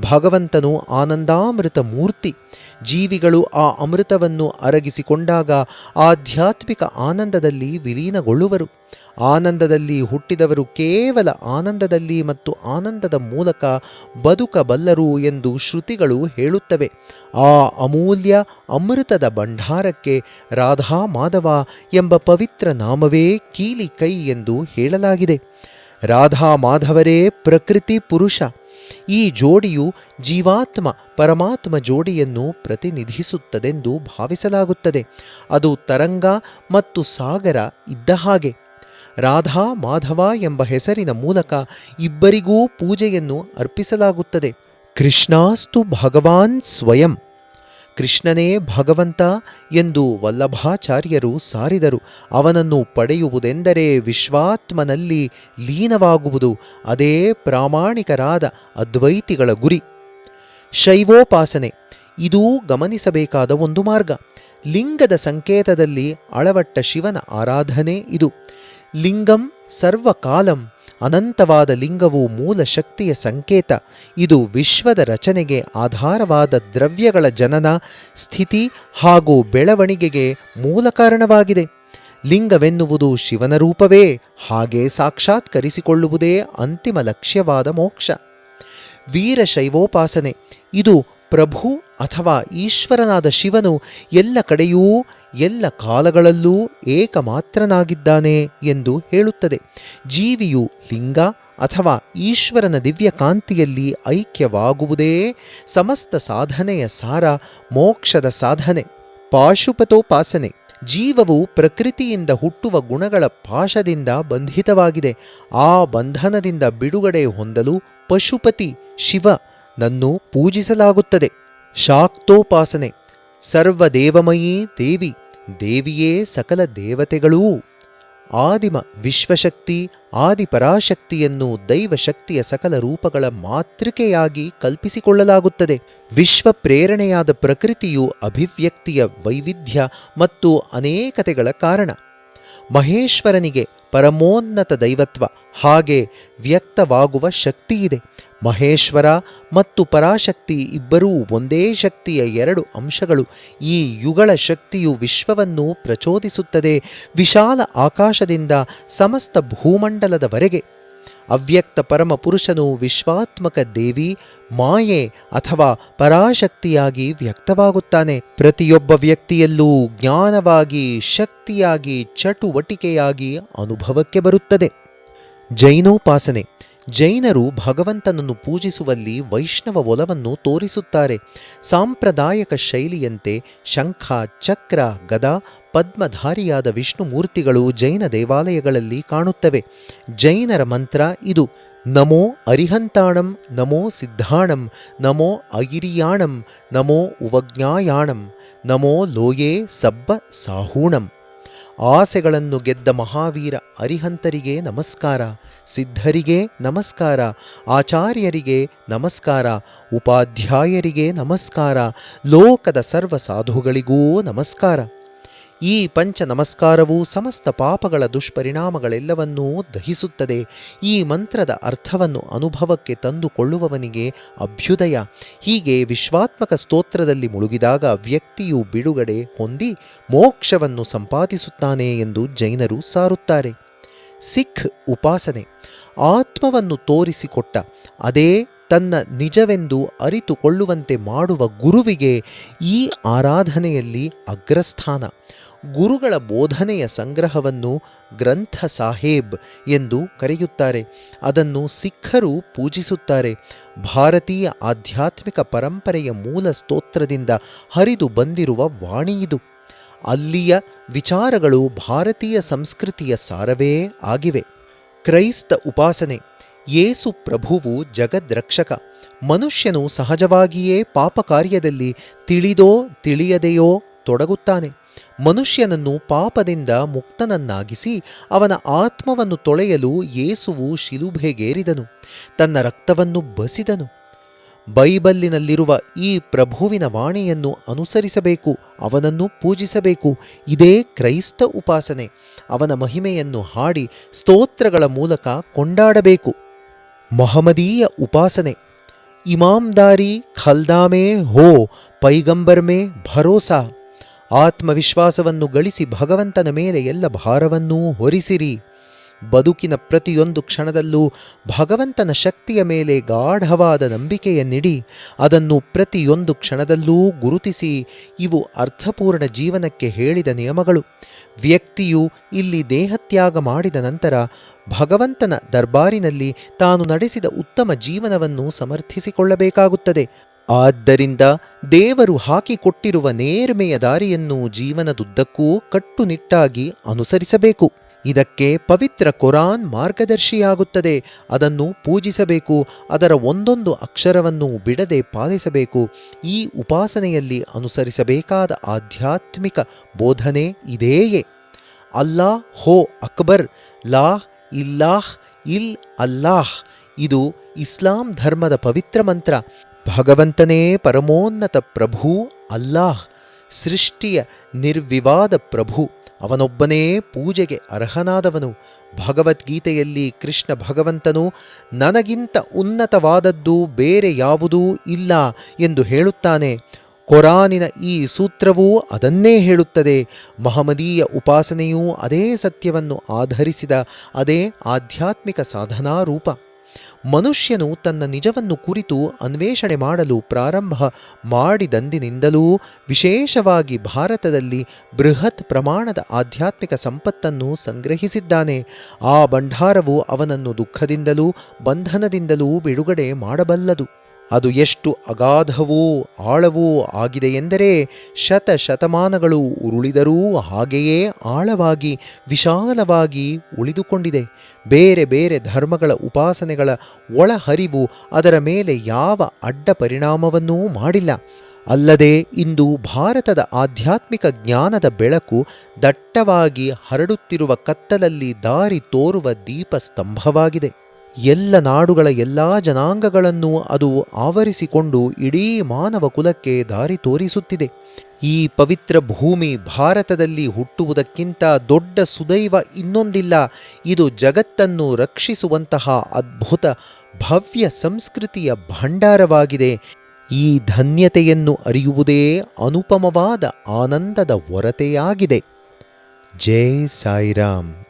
ಭಗವಂತನು ಆನಂದಾಮೃತ ಮೂರ್ತಿ. ಜೀವಿಗಳು ಆ ಅಮೃತವನ್ನು ಅರಗಿಸಿಕೊಂಡಾಗ ಆಧ್ಯಾತ್ಮಿಕ ಆನಂದದಲ್ಲಿ ವಿಲೀನಗೊಳ್ಳುವರು. ಆನಂದದಲ್ಲಿ ಹುಟ್ಟಿದವರು ಕೇವಲ ಆನಂದದಲ್ಲಿ ಮತ್ತು ಆನಂದದ ಮೂಲಕ ಬದುಕಬಲ್ಲರು ಎಂದು ಶ್ರುತಿಗಳು ಹೇಳುತ್ತವೆ. ಆ ಅಮೂಲ್ಯ ಅಮೃತದ ಭಂಡಾರಕ್ಕೆ ರಾಧಾ ಮಾಧವ ಎಂಬ ಪವಿತ್ರ ನಾಮವೇ ಕೀಲಿ ಕೈ ಎಂದು ಹೇಳಲಾಗಿದೆ. ರಾಧಾ ಮಾಧವರೇ ಪ್ರಕೃತಿ ಪುರುಷ. ಈ ಜೋಡಿಯು ಜೀವಾತ್ಮ ಪರಮಾತ್ಮ ಜೋಡಿಯನ್ನು ಪ್ರತಿನಿಧಿಸುತ್ತದೆಂದು ಭಾವಿಸಲಾಗುತ್ತದೆ. ಅದು ತರಂಗ ಮತ್ತು ಸಾಗರ ಇದ್ದ ಹಾಗೆ. ರಾಧಾ ಮಾಧವ ಎಂಬ ಹೆಸರಿನ ಮೂಲಕ ಇಬ್ಬರಿಗೂ ಪೂಜೆಯನ್ನು ಅರ್ಪಿಸಲಾಗುತ್ತದೆ. ಕೃಷ್ಣಾಸ್ತು ಭಗವಾನ್ ಸ್ವಯಂ. ಕೃಷ್ಣನೇ ಭಗವಂತ ಎಂದು ವಲ್ಲಭಾಚಾರ್ಯರು ಸಾರಿದರು. ಅವನನ್ನು ಪಡೆಯುವುದೆಂದರೆ ವಿಶ್ವಾತ್ಮನಲ್ಲಿ ಲೀನವಾಗುವುದು. ಅದೇ ಪ್ರಾಮಾಣಿಕರಾದ ಅದ್ವೈತಿಗಳ ಗುರಿ. ಶೈವೋಪಾಸನೆ ಇದೂ ಗಮನಿಸಬೇಕಾದ ಒಂದು ಮಾರ್ಗ. ಲಿಂಗದ ಸಂಕೇತದಲ್ಲಿ ಅಳವಟ್ಟ ಶಿವನ ಆರಾಧನೆ ಇದು. ಲಿಂಗಂ ಸರ್ವಕಾಲಂ. ಅನಂತವಾದ ಲಿಂಗವು ಮೂಲ ಶಕ್ತಿಯ ಸಂಕೇತ. ಇದು ವಿಶ್ವದ ರಚನೆಗೆ ಆಧಾರವಾದ ದ್ರವ್ಯಗಳ ಜನನ, ಸ್ಥಿತಿ ಹಾಗೂ ಬೆಳವಣಿಗೆಗೆ ಮೂಲ ಕಾರಣವಾಗಿದೆ. ಲಿಂಗವೆನ್ನುವುದು ಶಿವನ ರೂಪವೇ. ಹಾಗೆ ಸಾಕ್ಷಾತ್ಕರಿಸಿಕೊಳ್ಳುವುದೇ ಅಂತಿಮ ಲಕ್ಷ್ಯವಾದ ಮೋಕ್ಷ. ವೀರಶೈವೋಪಾಸನೆ ಇದು ಪ್ರಭು ಅಥವಾ ಈಶ್ವರನಾದ ಶಿವನು ಎಲ್ಲ ಕಡೆಯೂ ಎಲ್ಲ ಕಾಲಗಳಲ್ಲೂ ಏಕಮಾತ್ರನಾಗಿದ್ದಾನೆ ಎಂದು ಹೇಳುತ್ತದೆ. ಜೀವಿಯು ಲಿಂಗ ಅಥವಾ ಈಶ್ವರನ ದಿವ್ಯಕಾಂತಿಯಲ್ಲಿ ಐಕ್ಯವಾಗುವುದೇ ಸಮಸ್ತ ಸಾಧನೆಯ ಸಾರ, ಮೋಕ್ಷದ ಸಾಧನೆ. ಪಾಶುಪತೋಪಾಸನೆ ಜೀವವು ಪ್ರಕೃತಿಯಿಂದ ಹುಟ್ಟುವ ಗುಣಗಳ ಪಾಶದಿಂದ ಬಂಧಿತವಾಗಿದೆ. ಆ ಬಂಧನದಿಂದ ಬಿಡುಗಡೆ ಹೊಂದಲು ಪಶುಪತಿ ಶಿವ ನನ್ನು ಪೂಜಿಸಲಾಗುತ್ತದೆ. ಶಾಕ್ತೋಪಾಸನೆ ಸರ್ವದೇವಮಯೀ ದೇವಿ. ದೇವಿಯೇ ಸಕಲ ದೇವತೆಗಳೂ. ಆದಿಮ ವಿಶ್ವಶಕ್ತಿ ಆದಿಪರಾಶಕ್ತಿಯನ್ನು ದೈವಶಕ್ತಿಯ ಸಕಲ ರೂಪಗಳ ಮಾತೃಕೆಯಾಗಿ ಕಲ್ಪಿಸಿಕೊಳ್ಳಲಾಗುತ್ತದೆ. ವಿಶ್ವ ಪ್ರೇರಣೆಯಾದ ಪ್ರಕೃತಿಯು ಅಭಿವ್ಯಕ್ತಿಯ ವೈವಿಧ್ಯ ಮತ್ತು ಅನೇಕತೆಗಳ ಕಾರಣ. ಮಹೇಶ್ವರನಿಗೆ ಪರಮೋನ್ನತ ದೈವತ್ವ ಹಾಗೆ ವ್ಯಕ್ತವಾಗುವ ಶಕ್ತಿಯಿದೆ. ಮಹೇಶ್ವರ ಮತ್ತು ಪರಾಶಕ್ತಿ ಇಬ್ಬರೂ ಒಂದೇ ಶಕ್ತಿಯ ಎರಡು ಅಂಶಗಳು. ಈ ಯುಗಳ ಶಕ್ತಿಯು ವಿಶ್ವವನ್ನು ಪ್ರಚೋದಿಸುತ್ತದೆ, ವಿಶಾಲ ಆಕಾಶದಿಂದ ಸಮಸ್ತ ಭೂಮಂಡಲದವರೆಗೆ. ಅವ್ಯಕ್ತ ಪರಮ ಪುರುಷನು ವಿಶ್ವಾತ್ಮಕ ದೇವಿ ಮಾಯೆ ಅಥವಾ ಪರಾಶಕ್ತಿಯಾಗಿ ವ್ಯಕ್ತವಾಗುತ್ತಾನೆ. ಪ್ರತಿಯೊಬ್ಬ ವ್ಯಕ್ತಿಯಲ್ಲೂ ಜ್ಞಾನವಾಗಿ, ಶಕ್ತಿಯಾಗಿ, ಚಟುವಟಿಕೆಯಾಗಿ ಅನುಭವಕ್ಕೆ ಬರುತ್ತದೆ. ಜೈನೋಪಾಸನೆ ಜೈನರು ಭಗವಂತನನ್ನು ಪೂಜಿಸುವಲ್ಲಿ ವೈಷ್ಣವ ಒಲವನ್ನು ತೋರಿಸುತ್ತಾರೆ. ಸಾಂಪ್ರದಾಯಿಕ ಶೈಲಿಯಂತೆ ಶಂಖ, ಚಕ್ರ, ಗದಾ, ಪದ್ಮಧಾರಿಯಾದ ವಿಷ್ಣು ಮೂರ್ತಿಗಳು ಜೈನ ದೇವಾಲಯಗಳಲ್ಲಿ ಕಾಣುತ್ತವೆ. ಜೈನರ ಮಂತ್ರ ಇದು: ನಮೋ ಅರಿಹಂತಾಣಂ, ನಮೋ ಸಿದ್ಧಾಣಂ, ನಮೋ ಐರಿಯಾಣಂ, ನಮೋ ಉವಜ್ಞಾಯಾಣಂ, ನಮೋ ಲೋಯೇ ಸಬ್ಬ ಸಾಹೂಣಂ. ಆಸೆಗಳನ್ನು ಗೆದ್ದ ಮಹಾವೀರ ಅರಿಹಂತರಿಗೆ ನಮಸ್ಕಾರ, ಸಿದ್ಧರಿಗೆ ನಮಸ್ಕಾರ, ಆಚಾರ್ಯರಿಗೆ ನಮಸ್ಕಾರ, ಉಪಾಧ್ಯಾಯರಿಗೆ ನಮಸ್ಕಾರ, ಲೋಕದ ಸರ್ವ ಸಾಧುಗಳಿಗೂ ನಮಸ್ಕಾರ. ಈ ಪಂಚ ನಮಸ್ಕಾರವು ಸಮಸ್ತ ಪಾಪಗಳ ದುಷ್ಪರಿಣಾಮಗಳೆಲ್ಲವನ್ನೂ ದಹಿಸುತ್ತದೆ. ಈ ಮಂತ್ರದ ಅರ್ಥವನ್ನು ಅನುಭವಕ್ಕೆ ತಂದುಕೊಳ್ಳುವವನಿಗೆ ಅಭ್ಯುದಯ. ಹೀಗೆ ವಿಶ್ವಾತ್ಮಕ ಸ್ತೋತ್ರದಲ್ಲಿ ಮುಳುಗಿದಾಗ ವ್ಯಕ್ತಿಯು ಬಿಡುಗಡೆ ಹೊಂದಿ ಮೋಕ್ಷವನ್ನು ಸಂಪಾದಿಸುತ್ತಾನೆ ಎಂದು ಜೈನರು ಸಾರುತ್ತಾರೆ. ಸಿಖ್ ಉಪಾಸನೆ ಆತ್ಮವನ್ನು ತೋರಿಸಿಕೊಟ್ಟ, ಅದೇ ತನ್ನ ನಿಜವೆಂದು ಅರಿತುಕೊಳ್ಳುವಂತೆ ಮಾಡುವ ಗುರುವಿಗೆ ಈ ಆರಾಧನೆಯಲ್ಲಿ ಅಗ್ರಸ್ಥಾನ. ಗುರುಗಳ ಬೋಧನೆಯ ಸಂಗ್ರಹವನ್ನು ಗ್ರಂಥ ಸಾಹೇಬ್ ಎಂದು ಕರೆಯುತ್ತಾರೆ. ಅದನ್ನು ಸಿಖ್ಖರು ಪೂಜಿಸುತ್ತಾರೆ. ಭಾರತೀಯ ಆಧ್ಯಾತ್ಮಿಕ ಪರಂಪರೆಯ ಮೂಲ ಸ್ತೋತ್ರದಿಂದ ಹರಿದು ಬಂದಿರುವ ವಾಣಿಯಿದು. ಅಲ್ಲಿಯ ವಿಚಾರಗಳು ಭಾರತೀಯ ಸಂಸ್ಕೃತಿಯ ಸಾರವೇ ಆಗಿವೆ. ಕ್ರೈಸ್ತ ಉಪಾಸನೆ ಯೇಸು ಪ್ರಭುವು ಜಗದ್ರಕ್ಷಕ. ಮನುಷ್ಯನು ಸಹಜವಾಗಿಯೇ ಪಾಪ ಕಾರ್ಯದಲ್ಲಿ ತಿಳಿದೋ ತಿಳಿಯದೆಯೋ ತೊಡಗುತ್ತಾನೆ. ಮನುಷ್ಯನನ್ನು ಪಾಪದಿಂದ ಮುಕ್ತನನ್ನಾಗಿಸಿ ಅವನ ಆತ್ಮವನ್ನು ತೊಳೆಯಲು ಯೇಸುವು ಶಿಲುಬೆಗೇರಿದನು, ತನ್ನ ರಕ್ತವನ್ನು ಬಸಿದನು. ಬೈಬಲ್ಲಿನಲ್ಲಿರುವ ಈ ಪ್ರಭುವಿನ ವಾಣಿಯನ್ನು ಅನುಸರಿಸಬೇಕು, ಅವನನ್ನು ಪೂಜಿಸಬೇಕು. ಇದೇ ಕ್ರೈಸ್ತ ಉಪಾಸನೆ. ಅವನ ಮಹಿಮೆಯನ್ನು ಹಾಡಿ ಸ್ತೋತ್ರಗಳ ಮೂಲಕ ಕೊಂಡಾಡಬೇಕು. ಮೊಹಮ್ಮದೀಯ ಉಪಾಸನೆ ಇಮಾಮ್ದಾರಿ ಖಲ್ದಾಮೇ ಹೋ ಪೈಗಂಬರ್ ಮೇ ಭರೋಸಾ. ಆತ್ಮವಿಶ್ವಾಸವನ್ನು ಗಳಿಸಿ ಭಗವಂತನ ಮೇಲೆ ಎಲ್ಲ ಭಾರವನ್ನೂ ಹೊರಿಸಿರಿ. ಬದುಕಿನ ಪ್ರತಿಯೊಂದು ಕ್ಷಣದಲ್ಲೂ ಭಗವಂತನ ಶಕ್ತಿಯ ಮೇಲೆ ಗಾಢವಾದ ನಂಬಿಕೆಯನ್ನಿಡಿ ಅದನ್ನು ಪ್ರತಿಯೊಂದು ಕ್ಷಣದಲ್ಲೂ ಗುರುತಿಸಿ. ಇವು ಅರ್ಥಪೂರ್ಣ ಜೀವನಕ್ಕೆ ಹೇಳಿದ ನಿಯಮಗಳು. ವ್ಯಕ್ತಿಯು ಇಲ್ಲಿ ದೇಹತ್ಯಾಗ ಮಾಡಿದ ನಂತರ ಭಗವಂತನ ದರ್ಬಾರಿನಲ್ಲಿ ತಾನು ನಡೆಸಿದ ಉತ್ತಮ ಜೀವನವನ್ನು ಸಮರ್ಥಿಸಿಕೊಳ್ಳಬೇಕಾಗುತ್ತದೆ. ಆದ್ದರಿಂದ ದೇವರು ಹಾಕಿಕೊಟ್ಟಿರುವ ನೇರ್ಮೆಯ ದಾರಿಯನ್ನು ಜೀವನದುದ್ದಕ್ಕೂ ಕಟ್ಟುನಿಟ್ಟಾಗಿ ಅನುಸರಿಸಬೇಕು. ಇದಕ್ಕೆ ಪವಿತ್ರ ಕುರಾನ್ ಮಾರ್ಗದರ್ಶಿಯಾಗುತ್ತದೆ. ಅದನ್ನು ಪೂಜಿಸಬೇಕು. ಅದರ ಒಂದೊಂದು ಅಕ್ಷರವನ್ನು ಬಿಡದೆ ಪಾಲಿಸಬೇಕು. ಈ ಉಪಾಸನೆಯಲ್ಲಿ ಅನುಸರಿಸಬೇಕಾದ ಆಧ್ಯಾತ್ಮಿಕ ಬೋಧನೆ ಇದೇಯೇ. ಅಲ್ಲಾಹ್ ಹೋ ಅಕ್ಬರ್, ಲಾಹ್ ಇಲ್ಲಾಹ್ ಇಲ್ ಅಲ್ಲಾಹ್. ಇದು ಇಸ್ಲಾಂ ಧರ್ಮದ ಪವಿತ್ರ ಮಂತ್ರ. ಭಗವಂತನೇ ಪರಮೋನ್ನತ ಪ್ರಭು. ಅಲ್ಲಾಹ್ ಸೃಷ್ಟಿಯ ನಿರ್ವಿವಾದ ಪ್ರಭು. ಅವನೊಬ್ಬನೇ ಪೂಜೆಗೆ ಅರ್ಹನಾದವನು. ಭಗವದ್ಗೀತೆಯಲ್ಲಿ ಕೃಷ್ಣ ಭಗವಂತನು ನನಗಿಂತ ಉನ್ನತವಾದದ್ದು ಬೇರೆ ಯಾವುದೂ ಇಲ್ಲ ಎಂದು ಹೇಳುತ್ತಾನೆ. ಕೊರಾನಿನ ಈ ಸೂತ್ರವೂ ಅದನ್ನೇ ಹೇಳುತ್ತದೆ. ಮಹಮ್ಮದೀಯ ಉಪಾಸನೆಯೂ ಅದೇ ಸತ್ಯವನ್ನು ಆಧರಿಸಿದ ಅದೇ ಆಧ್ಯಾತ್ಮಿಕ ಸಾಧನಾ ರೂಪ. ಮನುಷ್ಯನು ತನ್ನ ನಿಜವನ್ನು ಕುರಿತು ಅನ್ವೇಷಣೆ ಮಾಡಲು ಪ್ರಾರಂಭ ಮಾಡಿದಂದಿನಿಂದಲೂ ವಿಶೇಷವಾಗಿ ಭಾರತದಲ್ಲಿ ಬೃಹತ್ ಪ್ರಮಾಣದ ಆಧ್ಯಾತ್ಮಿಕ ಸಂಪತ್ತನ್ನು ಸಂಗ್ರಹಿಸಿದ್ದಾನೆ. ಆ ಭಂಡಾರವು ಅವನನ್ನು ದುಃಖದಿಂದಲೂ ಬಂಧನದಿಂದಲೂ ಬಿಡುಗಡೆ ಮಾಡಬಲ್ಲದು. ಅದು ಎಷ್ಟು ಅಗಾಧವೂ ಆಳವೂ ಆಗಿದೆಯೆಂದರೆ ಶತಶತಮಾನಗಳು ಉರುಳಿದರೂ ಹಾಗೆಯೇ ಆಳವಾಗಿ ವಿಶಾಲವಾಗಿ ಉಳಿದುಕೊಂಡಿದೆ. ಬೇರೆ ಬೇರೆ ಧರ್ಮಗಳ ಉಪಾಸನೆಗಳ ಒಳಹರಿವು ಅದರ ಮೇಲೆ ಯಾವ ಅಡ್ಡ ಪರಿಣಾಮವನ್ನೂ ಮಾಡಿಲ್ಲ. ಅಲ್ಲದೆ ಇಂದು ಭಾರತದ ಆಧ್ಯಾತ್ಮಿಕ ಜ್ಞಾನದ ಬೆಳಕು ದಟ್ಟವಾಗಿ ಹರಡುತ್ತಿರುವ ಕತ್ತಲಲ್ಲಿ ದಾರಿ ತೋರುವ ದೀಪಸ್ತಂಭವಾಗಿದೆ. ಎಲ್ಲ ನಾಡುಗಳ ಎಲ್ಲ ಜನಾಂಗಗಳನ್ನು ಅದು ಆವರಿಸಿಕೊಂಡು ಇಡೀ ಮಾನವ ಕುಲಕ್ಕೆ ದಾರಿ ತೋರಿಸುತ್ತಿದೆ. ಈ ಪವಿತ್ರ ಭೂಮಿ ಭಾರತದಲ್ಲಿ ಹುಟ್ಟುವುದಕ್ಕಿಂತ ದೊಡ್ಡ ಸುದೈವ ಇನ್ನೊಂದಿಲ್ಲ. ಇದು ಜಗತ್ತನ್ನು ರಕ್ಷಿಸುವಂತಹ ಅದ್ಭುತ ಭವ್ಯ ಸಂಸ್ಕೃತಿಯ ಭಂಡಾರವಾಗಿದೆ. ಈ ಧನ್ಯತೆಯನ್ನು ಅರಿಯುವುದೇ ಅನುಪಮವಾದ ಆನಂದದ ಹೊರತೆಯಾಗಿದೆ. ಜೈ ಸಾಯಿರಾಮ್.